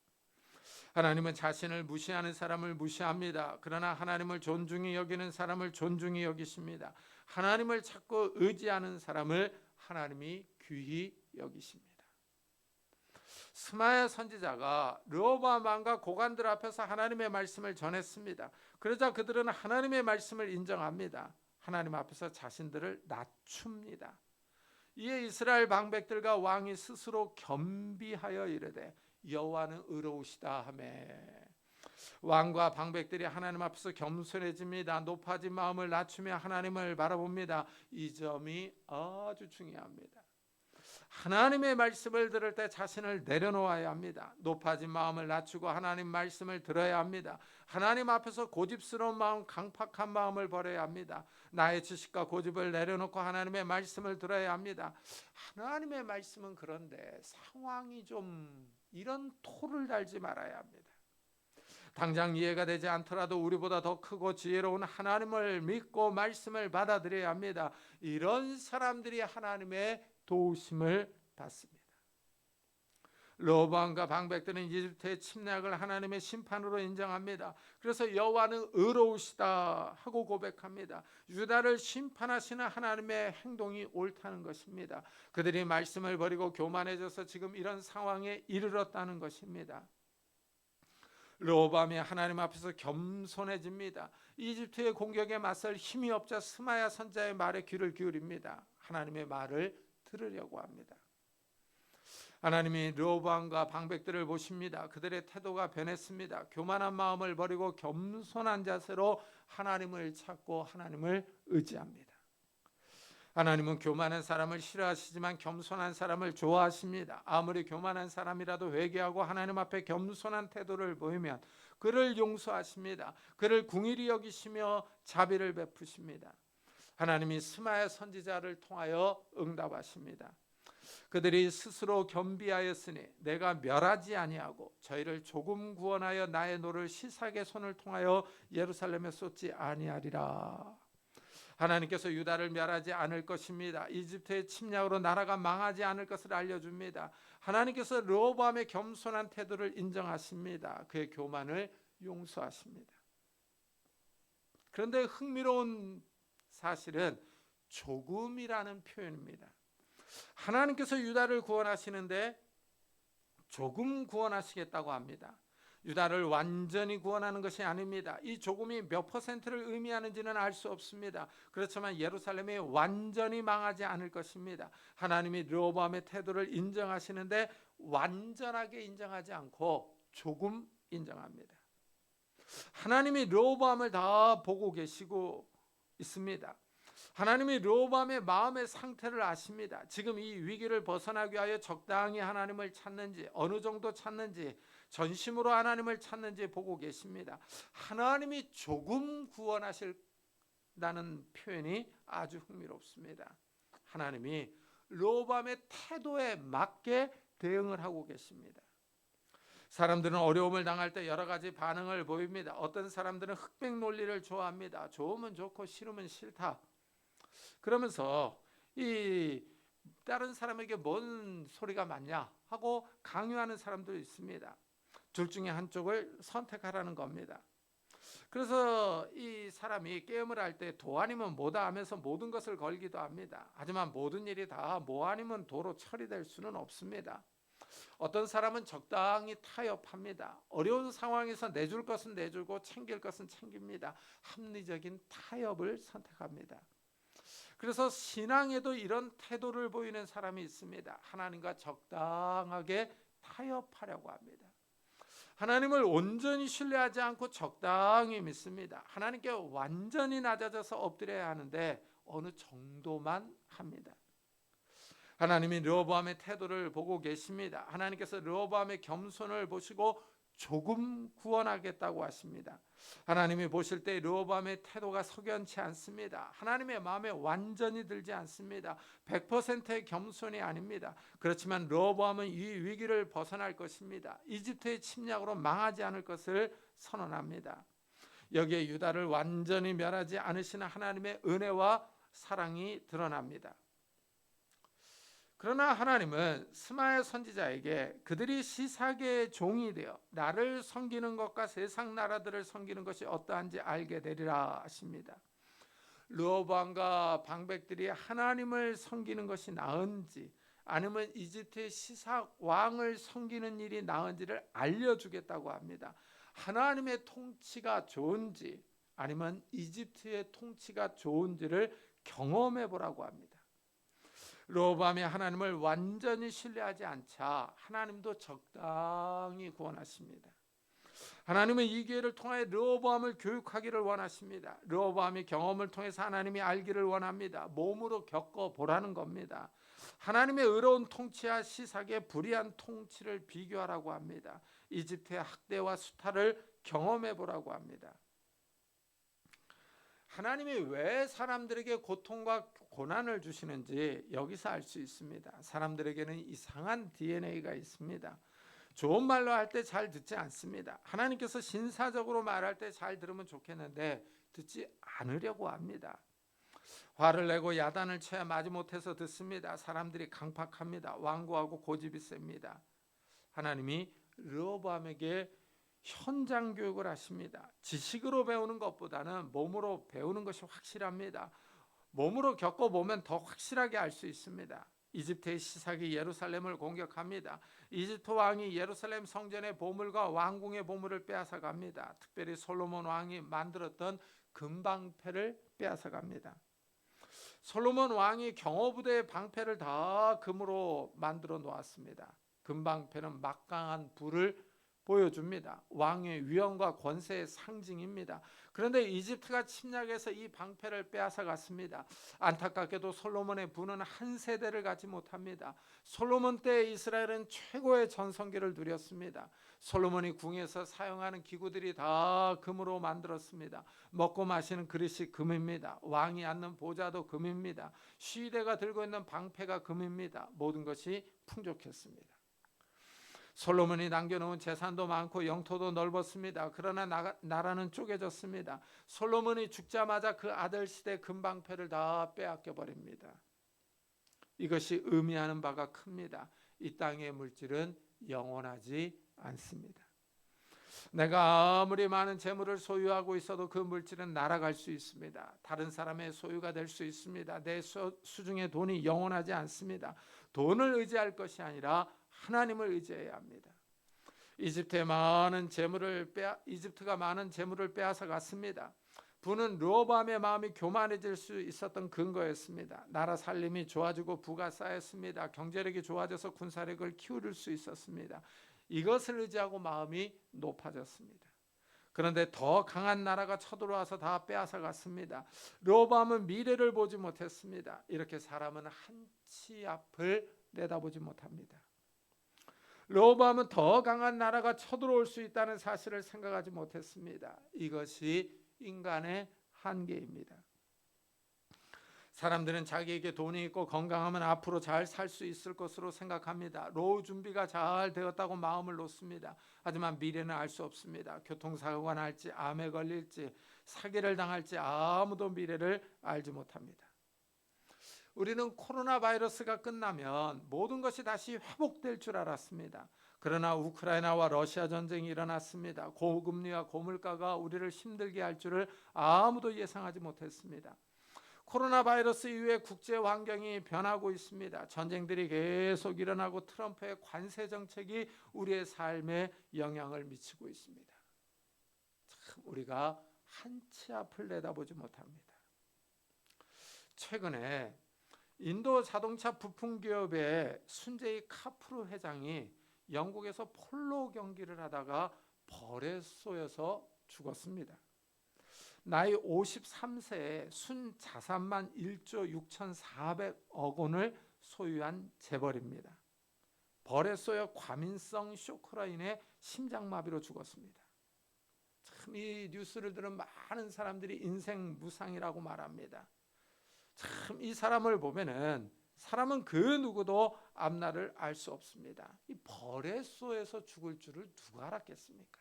하나님은 자신을 무시하는 사람을 무시합니다. 그러나 하나님을 존중히 여기는 사람을 존중히 여기십니다. 하나님을 찾고 의지하는 사람을 하나님이 귀히 여기십니다. 스마야 선지자가 르호보암 왕과 고관들 앞에서 하나님의 말씀을 전했습니다. 그러자 그들은 하나님의 말씀을 인정합니다. 하나님 앞에서 자신들을 낮춥니다. 이에 이스라엘 방백들과 왕이 스스로 겸비하여 이르되 여호와는 의로우시다 하매 왕과 방백들이 하나님 앞에서 겸손해집니다. 높아진 마음을 낮추며 하나님을 바라봅니다. 이 점이 아주 중요합니다. 하나님의 말씀을 들을 때 자신을 내려놓아야 합니다. 높아진 마음을 낮추고 하나님 말씀을 들어야 합니다. 하나님 앞에서 고집스러운 마음, 강팍한 마음을 버려야 합니다. 나의 지식과 고집을 내려놓고 하나님의 말씀을 들어야 합니다. 하나님의 말씀은 그런데 상황이 좀 이런 토를 달지 말아야 합니다. 당장 이해가 되지 않더라도 우리보다 더 크고 지혜로운 하나님을 믿고 말씀을 받아들여야 합니다. 이런 사람들이 하나님의 도우심을 받습니다. 르호보암과 방백들은 이집트의 침략을 하나님의 심판으로 인정합니다. 그래서 여호와는 의로우시다 하고 고백합니다. 유다를 심판하시는 하나님의 행동이 옳다는 것입니다. 그들이 말씀을 버리고 교만해져서 지금 이런 상황에 이르렀다는 것입니다. 르호보암이 하나님 앞에서 겸손해집니다. 이집트의 공격에 맞설 힘이 없자 스마야 선지자의 말에 귀를 기울입니다. 하나님의 말을 들으려고 합니다. 하나님이 르호보암과 방백들을 보십니다. 그들의 태도가 변했습니다. 교만한 마음을 버리고 겸손한 자세로 하나님을 찾고 하나님을 의지합니다. 하나님은 교만한 사람을 싫어하시지만 겸손한 사람을 좋아하십니다. 아무리 교만한 사람이라도 회개하고 하나님 앞에 겸손한 태도를 보이면 그를 용서하십니다. 그를 궁일이 여기시며 자비를 베푸십니다. 하나님이 스마야 선지자를 통하여 응답하십니다. 그들이 스스로 겸비하였으니 내가 멸하지 아니하고 저희를 조금 구원하여 나의 노를 시삭의 손을 통하여 예루살렘에 쏟지 아니하리라. 하나님께서 유다를 멸하지 않을 것입니다. 이집트의 침략으로 나라가 망하지 않을 것을 알려줍니다. 하나님께서 르호보암의 겸손한 태도를 인정하십니다. 그의 교만을 용서하십니다. 그런데 흥미로운 사실은 조금이라는 표현입니다. 하나님께서 유다를 구원하시는데 조금 구원하시겠다고 합니다. 유다를 완전히 구원하는 것이 아닙니다. 이 조금이 몇 퍼센트를 의미하는지는 알 수 없습니다. 그렇지만 예루살렘이 완전히 망하지 않을 것입니다. 하나님이 르호보암의 태도를 인정하시는데 완전하게 인정하지 않고 조금 인정합니다. 하나님이 르호보암을 다 보고 계시고 있습니다. 하나님이 르호보암의 마음의 상태를 아십니다. 지금 이 위기를 벗어나기 위하여 적당히 하나님을 찾는지, 어느 정도 찾는지, 전심으로 하나님을 찾는지 보고 계십니다. 하나님이 조금 구원하실다는 표현이 아주 흥미롭습니다. 하나님이 르호보암의 태도에 맞게 대응을 하고 계십니다. 사람들은 어려움을 당할 때 여러 가지 반응을 보입니다. 어떤 사람들은 흑백 논리를 좋아합니다. 좋으면 좋고 싫으면 싫다. 그러면서 이 다른 사람에게 뭔 소리가 맞냐 하고 강요하는 사람도 있습니다. 둘 중에 한쪽을 선택하라는 겁니다. 그래서 이 사람이 게임을 할 때 도 아니면 뭐다 하면서 모든 것을 걸기도 합니다. 하지만 모든 일이 다 뭐 아니면 도로 처리될 수는 없습니다. 어떤 사람은 적당히 타협합니다. 어려운 상황에서 내줄 것은 내주고 챙길 것은 챙깁니다. 합리적인 타협을 선택합니다. 그래서 신앙에도 이런 태도를 보이는 사람이 있습니다. 하나님과 적당하게 타협하려고 합니다. 하나님을 온전히 신뢰하지 않고 적당히 믿습니다. 하나님께 완전히 낮아져서 엎드려야 하는데 어느 정도만 합니다. 하나님이 르호보암의 태도를 보고 계십니다. 하나님께서 르호보암의 겸손을 보시고 조금 구원하겠다고 하십니다. 하나님이 보실 때 르호보암의 태도가 석연치 않습니다. 하나님의 마음에 완전히 들지 않습니다. 100%의 겸손이 아닙니다. 그렇지만 르호보암은 이 위기를 벗어날 것입니다. 이집트의 침략으로 망하지 않을 것을 선언합니다. 여기에 유다를 완전히 멸하지 않으시는 하나님의 은혜와 사랑이 드러납니다. 그러나 하나님은 스마엘 선지자에게 그들이 시사계의 종이 되어 나를 섬기는 것과 세상 나라들을 섬기는 것이 어떠한지 알게 되리라 하십니다. 르호보암과 방백들이 하나님을 섬기는 것이 나은지 아니면 이집트의 시사 왕을 섬기는 일이 나은지를 알려주겠다고 합니다. 하나님의 통치가 좋은지 아니면 이집트의 통치가 좋은지를 경험해 보라고 합니다. 르호보암이 하나님을 완전히 신뢰하지 않자 하나님도 적당히 구원하십니다. 하나님은 이 기회를 통해 르호보암을 교육하기를 원하십니다. 르호보암이 경험을 통해서 하나님이 알기를 원합니다. 몸으로 겪어보라는 겁니다. 하나님의 의로운 통치와 시삭의 불의한 통치를 비교하라고 합니다. 이집트의 학대와 수탈을 경험해 보라고 합니다. 하나님이 왜 사람들에게 고통과 고난을 주시는지 여기서 알 수 있습니다. 사람들에게는 이상한 DNA가 있습니다. 좋은 말로 할 때 잘 듣지 않습니다. 하나님께서 신사적으로 말할 때 잘 들으면 좋겠는데 듣지 않으려고 합니다. 화를 내고 야단을 쳐야 마지못해서 듣습니다. 사람들이 강팍합니다. 완고하고 고집이 셉니다. 하나님이 르호보암에게 현장 교육을 하십니다. 지식으로 배우는 것보다는 몸으로 배우는 것이 확실합니다. 몸으로 겪어보면 더 확실하게 알 수 있습니다. 이집트의 시삭이 예루살렘을 공격합니다. 이집트 왕이 예루살렘 성전의 보물과 왕궁의 보물을 빼앗아갑니다. 특별히 솔로몬 왕이 만들었던 금방패를 빼앗아갑니다. 솔로몬 왕이 경호부대의 방패를 다 금으로 만들어 놓았습니다. 금방패는 막강한 불을 보여줍니다. 왕의 위엄과 권세의 상징입니다. 그런데 이집트가 침략해서 이 방패를 빼앗아갔습니다. 안타깝게도 솔로몬의 부는 한 세대를 갖지 못합니다. 솔로몬 때 이스라엘은 최고의 전성기를 누렸습니다. 솔로몬이 궁에서 사용하는 기구들이 다 금으로 만들었습니다. 먹고 마시는 그릇이 금입니다. 왕이 앉는 보좌도 금입니다. 시대가 들고 있는 방패가 금입니다. 모든 것이 풍족했습니다. 솔로몬이 남겨놓은 재산도 많고 영토도 넓었습니다. 그러나 나라는 쪼개졌습니다. 솔로몬이 죽자마자 그 아들 시대 금방패를 다 빼앗겨 버립니다. 이것이 의미하는 바가 큽니다. 이 땅의 물질은 영원하지 않습니다. 내가 아무리 많은 재물을 소유하고 있어도 그 물질은 날아갈 수 있습니다. 다른 사람의 소유가 될 수 있습니다. 내 수중에 돈이 영원하지 않습니다. 돈을 의지할 것이 아니라 하나님을 의지해야 합니다. 이집트가 많은 재물을 빼앗아 갔습니다. 부는 르호보암의 마음이 교만해질 수 있었던 근거였습니다. 나라 살림이 좋아지고 부가 쌓였습니다. 경제력이 좋아져서 군사력을 키울 수 있었습니다. 이것을 의지하고 마음이 높아졌습니다. 그런데 더 강한 나라가 쳐들어와서 다 빼앗아 갔습니다. 르호보암은 미래를 보지 못했습니다. 이렇게 사람은 한치 앞을 내다보지 못합니다. 르호보암은 더 강한 나라가 쳐들어올 수 있다는 사실을 생각하지 못했습니다. 이것이 인간의 한계입니다. 사람들은 자기에게 돈이 있고 건강하면 앞으로 잘 살 수 있을 것으로 생각합니다. 노후 준비가 잘 되었다고 마음을 놓습니다. 하지만 미래는 알 수 없습니다. 교통사고가 날지, 암에 걸릴지, 사기를 당할지 아무도 미래를 알지 못합니다. 우리는 코로나 바이러스가 끝나면 모든 것이 다시 회복될 줄 알았습니다. 그러나 우크라이나와 러시아 전쟁이 일어났습니다. 고금리와 고물가가 우리를 힘들게 할 줄을 아무도 예상하지 못했습니다. 코로나 바이러스 이후에 국제 환경이 변하고 있습니다. 전쟁들이 계속 일어나고 트럼프의 관세 정책이 우리의 삶에 영향을 미치고 있습니다. 참 우리가 한치 앞을 내다보지 못합니다. 최근에 인도 자동차 부품 기업의 순제이 카프루 회장이 영국에서 폴로 경기를 하다가 벌에 쏘여서 죽었습니다. 나이 53세에 순 자산만 1조 6,400억 원을 소유한 재벌입니다. 벌에 쏘여 과민성 쇼크로 인해 심장마비로 죽었습니다. 참 이 뉴스를 들은 많은 사람들이 인생 무상이라고 말합니다. 참 이 사람을 보면은 사람은 그 누구도 앞날을 알 수 없습니다. 이 벌에 쏘여서 죽을 줄을 누가 알았겠습니까?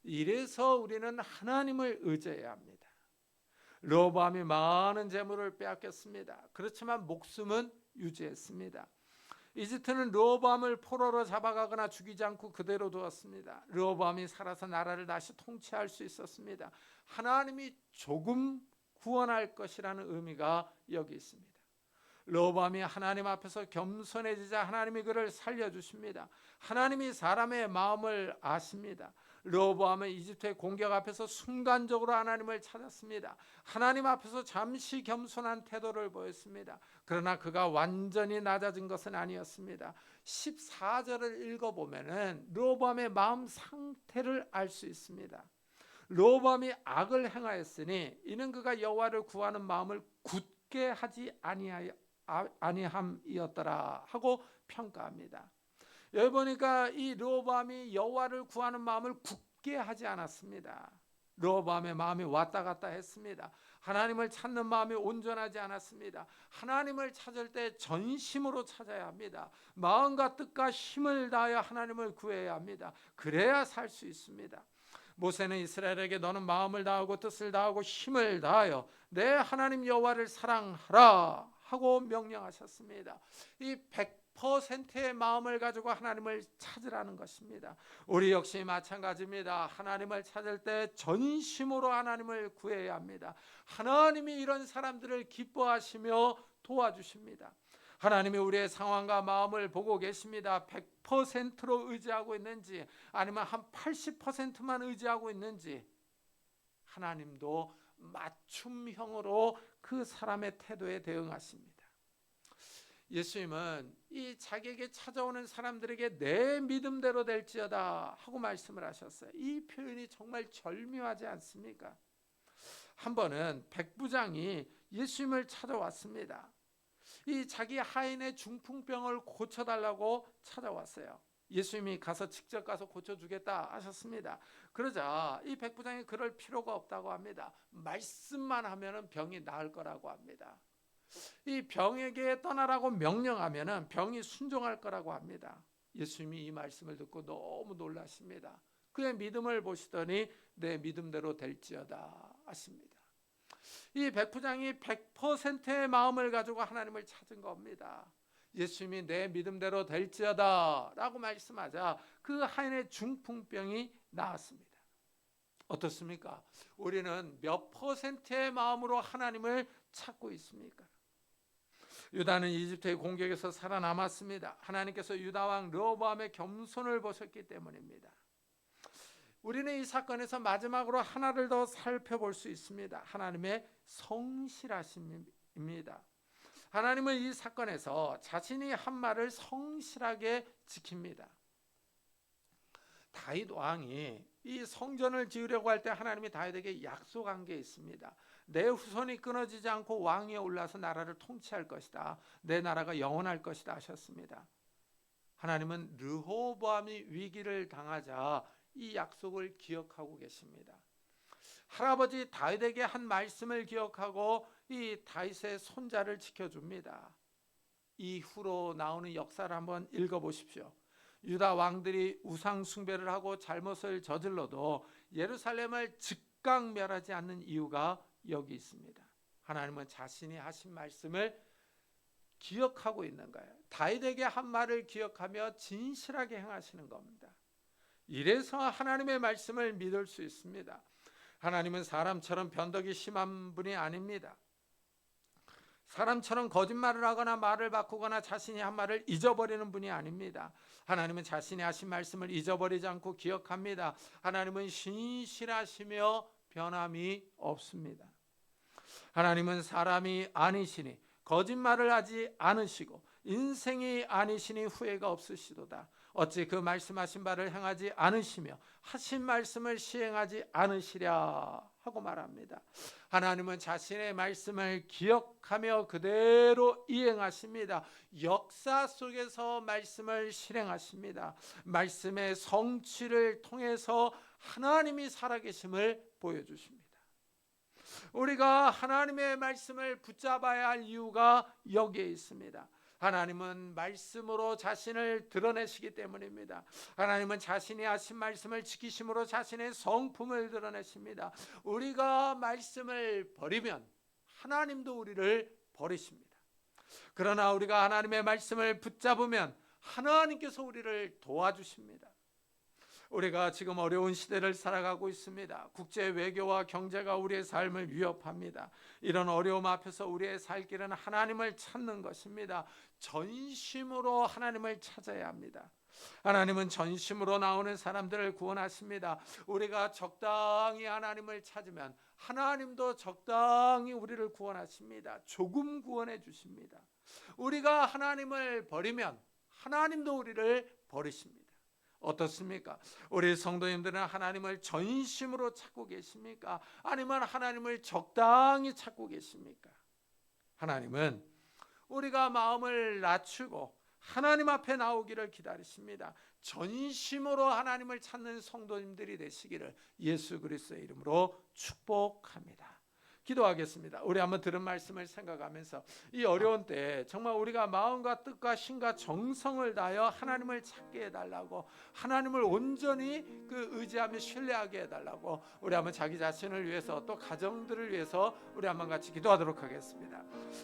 이래서 우리는 하나님을 의지해야 합니다. 르호보암이 많은 재물을 빼앗겼습니다. 그렇지만 목숨은 유지했습니다. 이집트는 르호보암을 포로로 잡아가거나 죽이지 않고 그대로 두었습니다. 르호보암이 살아서 나라를 다시 통치할 수 있었습니다. 하나님이 조금 구원할 것이라는 의미가 여기 있습니다. 르호보암이 하나님 앞에서 겸손해지자 하나님이 그를 살려주십니다. 하나님이 사람의 마음을 아십니다. 르호보암은 이집트의 공격 앞에서 순간적으로 하나님을 찾았습니다. 하나님 앞에서 잠시 겸손한 태도를 보였습니다. 그러나 그가 완전히 낮아진 것은 아니었습니다. 14절을 읽어보면 르호보암의 마음 상태를 알 수 있습니다. 르호보암이 악을 행하였으니 이는 그가 여호와를 구하는 마음을 굳게 하지 아니함이었더라 하고 평가합니다. 여기 보니까 이 르호보암이 여호와를 구하는 마음을 굳게 하지 않았습니다. 르호보암의 마음이 왔다 갔다 했습니다. 하나님을 찾는 마음이 온전하지 않았습니다. 하나님을 찾을 때 전심으로 찾아야 합니다. 마음과 뜻과 힘을 다하여 하나님을 구해야 합니다. 그래야 살 수 있습니다. 모세는 이스라엘에게 너는 마음을 다하고 뜻을 다하고 힘을 다하여 내 하나님 여호와를 사랑하라 하고 명령하셨습니다. 이 100%의 마음을 가지고 하나님을 찾으라는 것입니다. 우리 역시 마찬가지입니다. 하나님을 찾을 때 전심으로 하나님을 구해야 합니다. 하나님이 이런 사람들을 기뻐하시며 도와주십니다. 하나님이 우리의 상황과 마음을 보고 계십니다. 100%로 의지하고 있는지 아니면 한 80%만 의지하고 있는지 하나님도 맞춤형으로 그 사람의 태도에 대응하십니다. 예수님은 이 자기에게 찾아오는 사람들에게 내 믿음대로 될지어다 하고 말씀을 하셨어요. 이 표현이 정말 절묘하지 않습니까? 한 번은 백부장이 예수님을 찾아왔습니다. 이 자기 하인의 중풍병을 고쳐달라고 찾아왔어요. 예수님이 가서 직접 가서 고쳐주겠다 하셨습니다. 그러자 이 백부장이 그럴 필요가 없다고 합니다. 말씀만 하면 병이 나을 거라고 합니다. 이 병에게 떠나라고 명령하면 병이 순종할 거라고 합니다. 예수님이 이 말씀을 듣고 너무 놀라십니다. 그의 믿음을 보시더니 내 믿음대로 될지어다 하십니다. 이 백부장이 100%의 마음을 가지고 하나님을 찾은 겁니다. 예수님이 내 믿음대로 될지어다 라고 말씀하자 그 하인의 중풍병이 나았습니다. 어떻습니까? 우리는 몇 퍼센트의 마음으로 하나님을 찾고 있습니까? 유다는 이집트의 공격에서 살아남았습니다. 하나님께서 유다 왕 르호보암의 겸손을 보셨기 때문입니다. 우리는 이 사건에서 마지막으로 하나를 더 살펴볼 수 있습니다. 하나님의 성실하심입니다. 하나님은 이 사건에서 자신이 한 말을 성실하게 지킵니다. 다윗 왕이 이 성전을 지으려고 할 때 하나님이 다윗에게 약속한 게 있습니다. 내 후손이 끊어지지 않고 왕위에 올라서 나라를 통치할 것이다. 내 나라가 영원할 것이다 하셨습니다. 하나님은 르호보암이 위기를 당하자 이 약속을 기억하고 계십니다. 할아버지 다윗에게 한 말씀을 기억하고 이 다윗의 손자를 지켜줍니다. 이후로 나오는 역사를 한번 읽어보십시오. 유다 왕들이 우상 숭배를 하고 잘못을 저질러도 예루살렘을 즉각 멸하지 않는 이유가 여기 있습니다. 하나님은 자신이 하신 말씀을 기억하고 있는 거예요. 다윗에게 한 말을 기억하며 진실하게 행하시는 겁니다. 이래서 하나님의 말씀을 믿을 수 있습니다. 하나님은 사람처럼 변덕이 심한 분이 아닙니다. 사람처럼 거짓말을 하거나 말을 바꾸거나 자신이 한 말을 잊어버리는 분이 아닙니다. 하나님은 자신이 하신 말씀을 잊어버리지 않고 기억합니다. 하나님은 신실하시며 변함이 없습니다. 하나님은 사람이 아니시니 거짓말을 하지 않으시고 인생이 아니시니 후회가 없으시도다. 어찌 그 말씀하신 바를 행하지 않으시며 하신 말씀을 시행하지 않으시랴 하고 말합니다. 하나님은 자신의 말씀을 기억하며 그대로 이행하십니다. 역사 속에서 말씀을 실행하십니다. 말씀의 성취를 통해서 하나님이 살아계심을 보여주십니다. 우리가 하나님의 말씀을 붙잡아야 할 이유가 여기에 있습니다. 하나님은 말씀으로 자신을 드러내시기 때문입니다. 하나님은 자신이 하신 말씀을 지키심으로 자신의 성품을 드러내십니다. 우리가 말씀을 버리면 하나님도 우리를 버리십니다. 그러나 우리가 하나님의 말씀을 붙잡으면 하나님께서 우리를 도와주십니다. 우리가 지금 어려운 시대를 살아가고 있습니다. 국제 외교와 경제가 우리의 삶을 위협합니다. 이런 어려움 앞에서 우리의 살 길은 하나님을 찾는 것입니다. 전심으로 하나님을 찾아야 합니다. 하나님은 전심으로 나오는 사람들을 구원하십니다. 우리가 적당히 하나님을 찾으면 하나님도 적당히 우리를 구원하십니다. 조금 구원해 주십니다. 우리가 하나님을 버리면 하나님도 우리를 버리십니다. 어떻습니까? 우리 성도님들은 하나님을 전심으로 찾고 계십니까? 아니면 하나님을 적당히 찾고 계십니까? 하나님은 우리가 마음을 낮추고 하나님 앞에 나오기를 기다리십니다. 전심으로 하나님을 찾는 성도님들이 되시기를 예수 그리스도의 이름으로 축복합니다. 기도하겠습니다. 우리 한번 들은 말씀을 생각하면서 이 어려운 때에 정말 우리가 마음과 뜻과 신과 정성을 다하여 하나님을 찾게 해달라고, 하나님을 온전히 의지하며 신뢰하게 해달라고 우리 한번 자기 자신을 위해서 또 가정들을 위해서 우리 한번 같이 기도하도록 하겠습니다.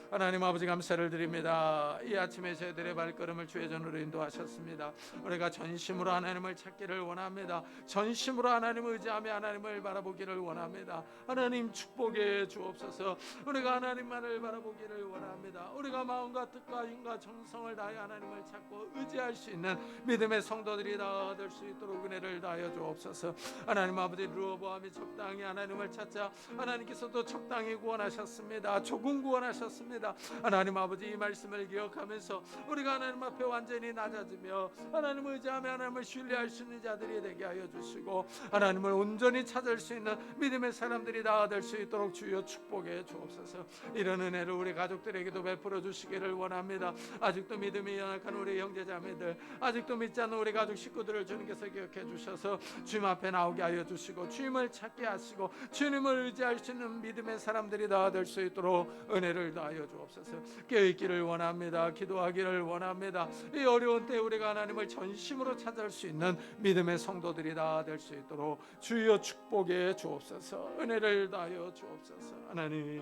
하나님 아버지 감사를 드립니다. 이 아침에 저희들의 발걸음을 주의 전으로 인도하셨습니다. 우리가 전심으로 하나님을 찾기를 원합니다. 전심으로 하나님을 의지하며 하나님을 바라보기를 원합니다. 하나님 축복해 주옵소서. 우리가 하나님만을 바라보기를 원합니다. 우리가 마음과 뜻과 힘과 정성을 다해 하나님을 찾고 의지할 수 있는 믿음의 성도들이 다 될 수 있도록 은혜를 다하여 주옵소서. 하나님 아버지 르호보암이 적당히 하나님을 찾자 하나님께서도 적당히 구원하셨습니다. 조금 구원하셨습니다. 하나님 아버지 이 말씀을 기억하면서 우리가 하나님 앞에 완전히 낮아지며 하나님을 의지하며 하나님을 신뢰할 수 있는 자들이 되게 하여 주시고 하나님을 온전히 찾을 수 있는 믿음의 사람들이 다 될 수 있도록 주여 축복해 주옵소서. 이런 은혜를 우리 가족들에게도 베풀어 주시기를 원합니다. 아직도 믿음이 연약한 우리 형제자매들, 아직도 믿지 않는 우리 가족 식구들을 주님께서 기억해 주셔서 주님 앞에 나오게 하여 주시고 주님을 찾게 하시고 주님을 의지할 수 있는 믿음의 사람들이 다 될 수 있도록 은혜를 다하여 주옵소서. 깨어있기를 원합니다. 기도하기를 원합니다. 이 어려운 때 우리가 하나님을 전심으로 찾을 수 있는 믿음의 성도들이 다 될 수 있도록 주여 축복해 주옵소서. 은혜를 다하여 주옵소서. 하나님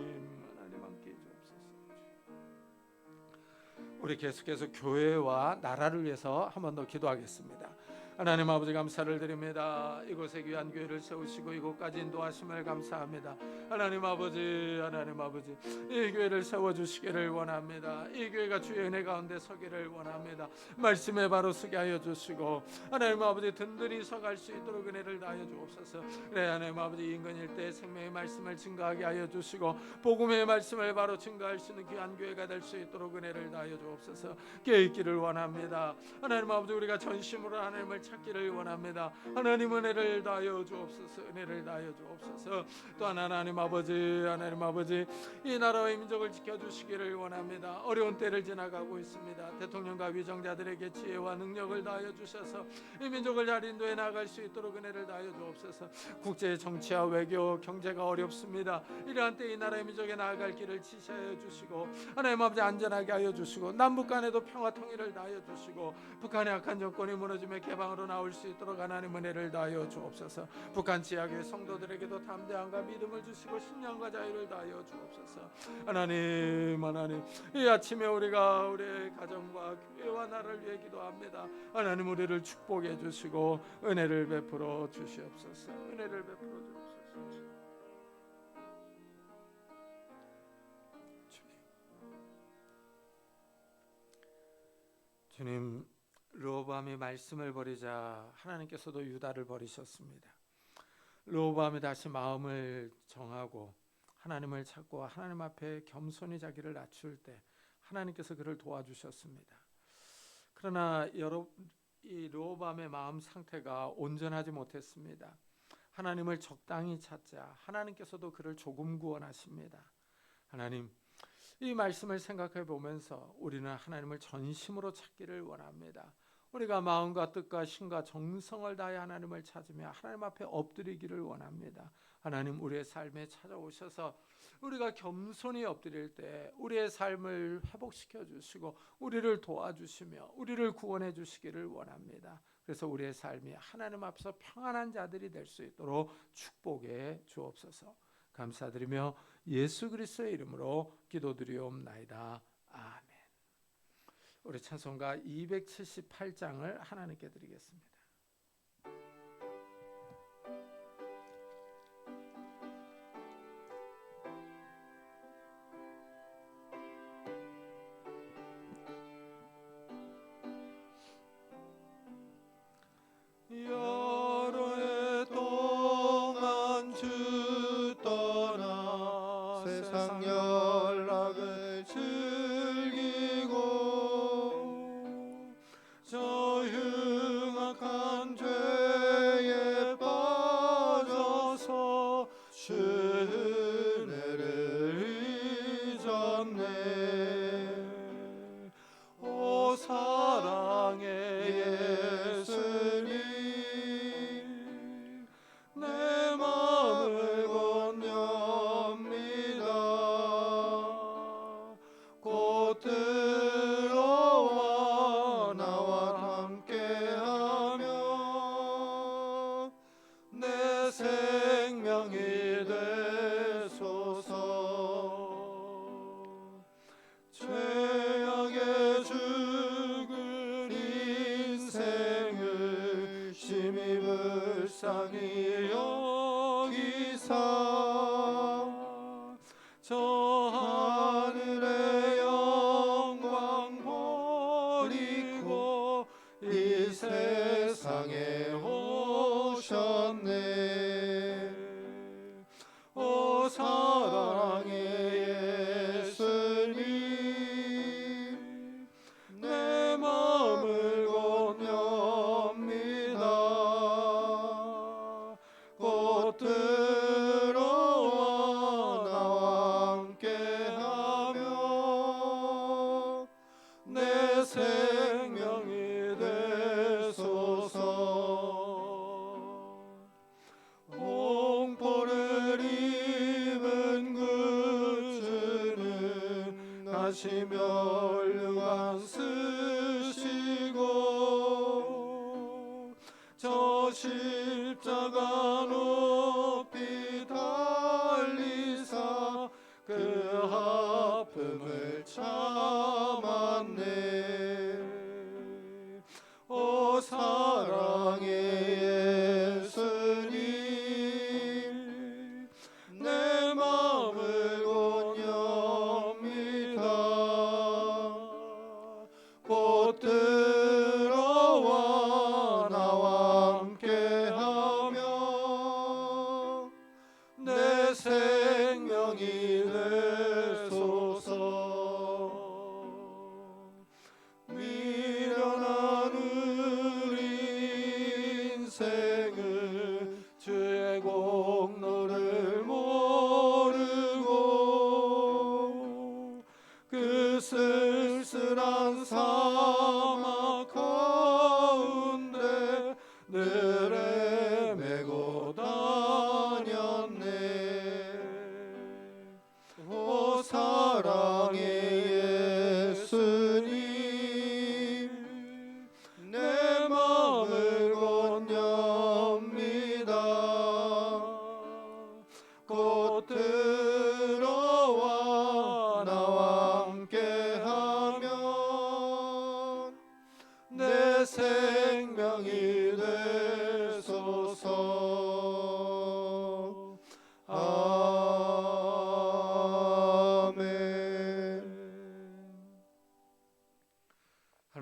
함께 주옵소서. 우리 계속해서 교회와 나라를 위해서 한 번 더 기도하겠습니다. 하나님 아버지 감사를 드립니다. 이곳에 귀한 교회를 세우시고 이곳까지 인도하심을 감사합니다. 하나님 아버지 이 교회를 세워주시기를 원합니다. 이 교회가 주의 은혜 가운데 서기를 원합니다. 말씀에 바로 서게 하여 주시고 하나님 아버지 든든히 서갈 수 있도록 은혜를 다하여 주옵소서. 그래 하나님 아버지 인근 일대의 생명의 말씀을 증거하게 하여 주시고 복음의 말씀을 바로 증거할 수 있는 귀한 교회가 될 수 있도록 은혜를 다하여 주옵소서. 깨있기를 원합니다. 하나님 아버지 우리가 전심으로 하나님을 찾기를 원합니다. 하나님 은혜를 다하여 주옵소서. 은혜를 다하여 주옵소서. 또한 하나님 아버지 이 나라와 민족을 지켜주시기를 원합니다. 어려운 때를 지나가고 있습니다. 대통령과 위정자들에게 지혜와 능력을 다하여 주셔서 이 민족을 잘 인도해 나갈 수 있도록 은혜를 다하여 주옵소서. 국제 정치와 외교 경제가 어렵습니다. 이러한 때 이 나라의 민족에 나아갈 길을 지시하여 주시고 하나님 아버지 안전하게 하여 주시고 남북 간에도 평화 통일을 다하여 주시고 북한의 악한 정권이 무너짐에 개방으로 나올 수 있도록 하나님 은혜를 다하여 주옵소서. 북한 지역의 성도들에게도 담대함과 믿음을 주시고 신령과 자유를 다하여 주옵소서. 하나님 이 아침에 우리가 우리의 가정과 교회와 나라를 위해 기도합니다. 하나님 우리를 축복해 주시고 은혜를 베풀어 주시옵소서. 은혜를 베풀어 주옵소서. 주님, 르호보암이 말씀을 버리자 하나님께서도 유다를 버리셨습니다. 르호보암이 다시 마음을 정하고 하나님을 찾고 하나님 앞에 겸손히 자기를 낮출 때 하나님께서 그를 도와주셨습니다. 그러나 이 르호보암의 마음 상태가 온전하지 못했습니다. 하나님을 적당히 찾자 하나님께서도 그를 조금 구원하십니다. 하나님, 이 말씀을 생각해 보면서 우리는 하나님을 전심으로 찾기를 원합니다. 우리가 마음과 뜻과 신과 정성을 다해 하나님을 찾으며 하나님 앞에 엎드리기를 원합니다. 하나님 우리의 삶에 찾아오셔서 우리가 겸손히 엎드릴 때 우리의 삶을 회복시켜 주시고 우리를 도와주시며 우리를 구원해 주시기를 원합니다. 그래서 우리의 삶이 하나님 앞에서 평안한 자들이 될 수 있도록 축복해 주옵소서. 감사드리며 예수 그리스도의 이름으로 기도드리옵나이다. 아멘. 우리 찬송가 278장을 하나님께 드리겠습니다. 여러 해 동안 주 떠나 세상 연락을 즐기고 저 흉악한 죄에 빠져서 주 은혜를 잊었네. 오 사랑의 예수님 내 마음을 건넵니다. 곧 들어와 나와 함께하며 내 생명이 되소서. 죄악에 죽은 인생을 심히 불쌍히 여기사 저 하늘의 영광 버리고 이 세상에 오셨네. 오 사랑의 예수님 내 마음을 건넵니다. 곧 들어와 나와 함께하며 내 생명이 되소서. 공포를 입은 그 주는 다시 멸류관 쓰시고 저 십자가 높이 달리사 그 아픔을 참았네.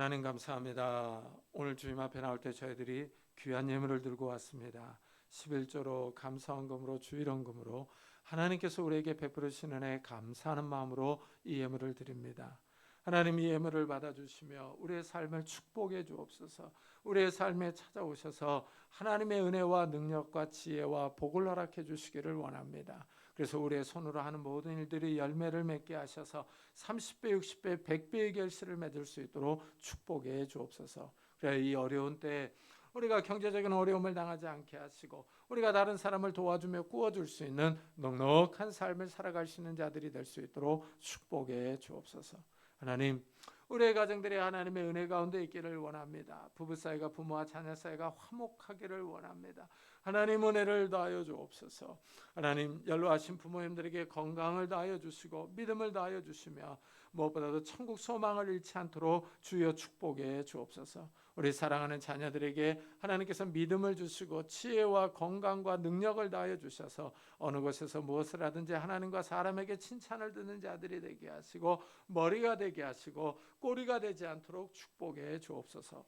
하나님 감사합니다. 오늘 주님 앞에 나올 때 저희들이 귀한 예물을 들고 왔습니다. 11조로 감사헌금으로 주일헌금으로 하나님께서 우리에게 베풀으시는 은혜에 감사하는 마음으로 이 예물을 드립니다. 하나님 이 예물을 받아주시며 우리의 삶을 축복해 주옵소서. 우리의 삶에 찾아오셔서 하나님의 은혜와 능력과 지혜와 복을 허락해 주시기를 원합니다. 그래서 우리의 손으로 하는 모든 일들이 열매를 맺게 하셔서 30배, 60배, 100배의 결실을 맺을 수 있도록 축복해 주옵소서. 그래 이 어려운 때에 우리가 경제적인 어려움을 당하지 않게 하시고 우리가 다른 사람을 도와주며 꾸어줄 수 있는 넉넉한 삶을 살아갈 수 있는 자들이 될 수 있도록 축복해 주옵소서. 하나님, 우리의 가정들이 하나님의 은혜 가운데 있기를 원합니다. 부부 사이가 부모와 자녀 사이가 화목하기를 원합니다. 하나님 은혜를 다하여 주옵소서. 하나님 연로하신 부모님들에게 건강을 다하여 주시고 믿음을 다하여 주시며 무엇보다도 천국 소망을 잃지 않도록 주여 축복해 주옵소서. 우리 사랑하는 자녀들에게 하나님께서 믿음을 주시고 지혜와 건강과 능력을 다하여 주셔서 어느 곳에서 무엇을 하든지 하나님과 사람에게 칭찬을 듣는 자들이 되게 하시고 머리가 되게 하시고 꼬리가 되지 않도록 축복해 주옵소서.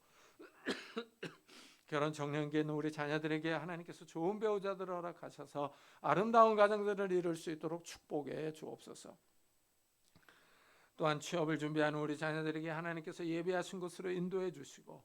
결혼 정년기에 있는 우리 자녀들에게 하나님께서 좋은 배우자들을 허락하셔서 아름다운 가정들을 이룰 수 있도록 축복해 주옵소서. 또한 취업을 준비하는 우리 자녀들에게 하나님께서 예비하신 곳으로 인도해 주시고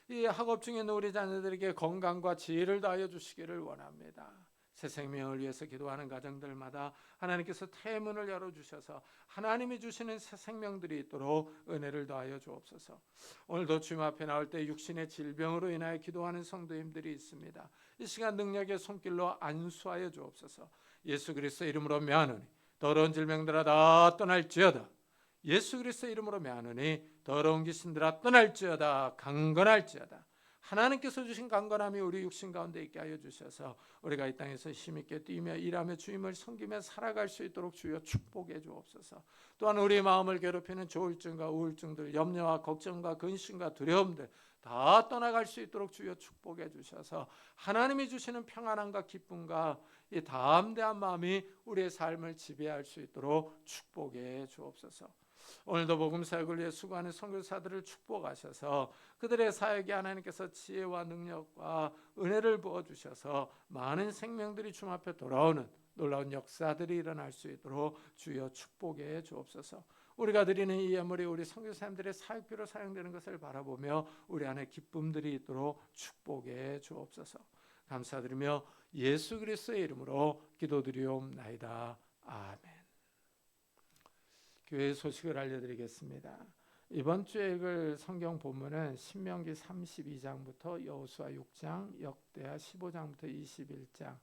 이 학업 중에 있는 우리 자녀들에게 건강과 지혜를 다하여 주시기를 원합니다. 새 생명을 위해서 기도하는 가정들마다 하나님께서 태문을 열어주셔서 하나님이 주시는 새 생명들이 있도록 은혜를 더하여 주옵소서. 오늘도 주님 앞에 나올 때 육신의 질병으로 인하여 기도하는 성도님들이 있습니다. 이 시간 능력의 손길로 안수하여 주옵소서. 예수 그리스도 이름으로 명하노니 더러운 질병들아 다 떠날지어다. 예수 그리스도 이름으로 명하노니 더러운 귀신들아 떠날지어다. 강건할지어다. 하나님께서 주신 강건함이 우리 육신 가운데 있게 하여 주셔서 우리가 이 땅에서 힘있게 뛰며 일하며 주님을 섬기며 살아갈 수 있도록 주여 축복해 주옵소서. 또한 우리 마음을 괴롭히는 조울증과 우울증들, 염려와 걱정과 근심과 두려움들 다 떠나갈 수 있도록 주여 축복해 주셔서 하나님이 주시는 평안함과 기쁨과 이 담대한 마음이 우리의 삶을 지배할 수 있도록 축복해 주옵소서. 오늘도 복음 사역을 위해 수고하는 선교사들을 축복하셔서 그들의 사역에 하나님께서 지혜와 능력과 은혜를 부어주셔서 많은 생명들이 주님 앞에 돌아오는 놀라운 역사들이 일어날 수 있도록 주여 축복해 주옵소서. 우리가 드리는 이 예물이 우리 선교사님들의 사역비로 사용되는 것을 바라보며 우리 안에 기쁨들이 있도록 축복해 주옵소서. 감사드리며 예수 그리스도의 이름으로 기도드리옵나이다. 아멘. 교회 소식을 알려드리겠습니다. 이번 주에 읽을 성경 본문은 신명기 32장부터 여호수아 6장, 역대하 15장부터 21장,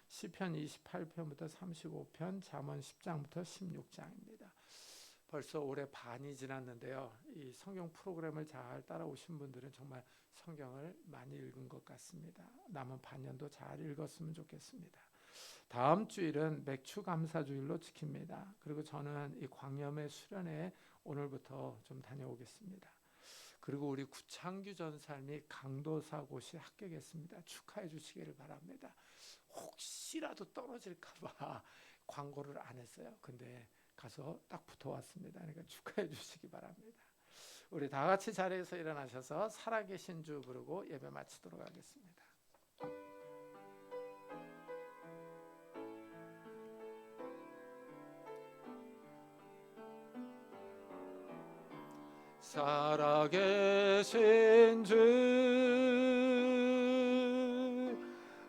시편 28편부터 35편, 잠언 10장부터 16장입니다. 벌써 올해 반이 지났는데요. 이 성경 프로그램을 잘 따라오신 분들은 정말 성경을 많이 읽은 것 같습니다. 남은 반년도 잘 읽었으면 좋겠습니다. 다음 주일은 맥주 감사주일로 지킵니다. 그리고 저는 이 광염의 수련회 오늘부터 좀 다녀오겠습니다. 그리고 우리 구창규 전사님이 강도사고시 합격했습니다. 축하해 주시기를 바랍니다. 혹시라도 떨어질까봐 광고를 안 했어요. 근데 가서 딱 붙어왔습니다. 그러니까 축하해 주시기 바랍니다. 우리 다 같이 자리에서 일어나셔서 살아계신 주 부르고 예배 마치도록 하겠습니다. 살아계신 주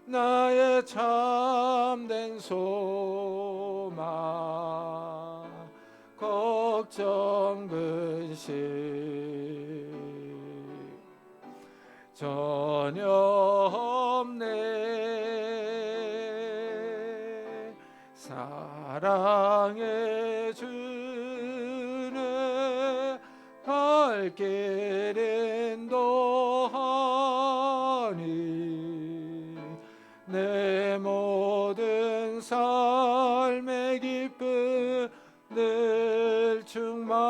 나의 참된 소망 걱정 근심 전혀 없네. 사랑의 주는 갈 길 인도하니 내 모든 삶의 기쁨 늘 충만하네.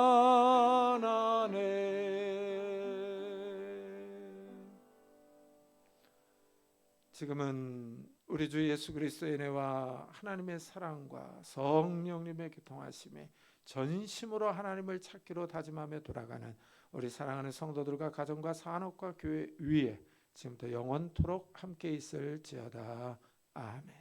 지금은 우리 우리 주 예수 그리스도의 은혜와 하나님의 사랑과 성령님의 교통하심에 전심으로 하나님을 찾기로 다짐하며 돌아가는 우리 사랑하는 성도들과 가정과 산업과 교회 위에 지금부터 영원토록 함께 있을지어다. 아멘.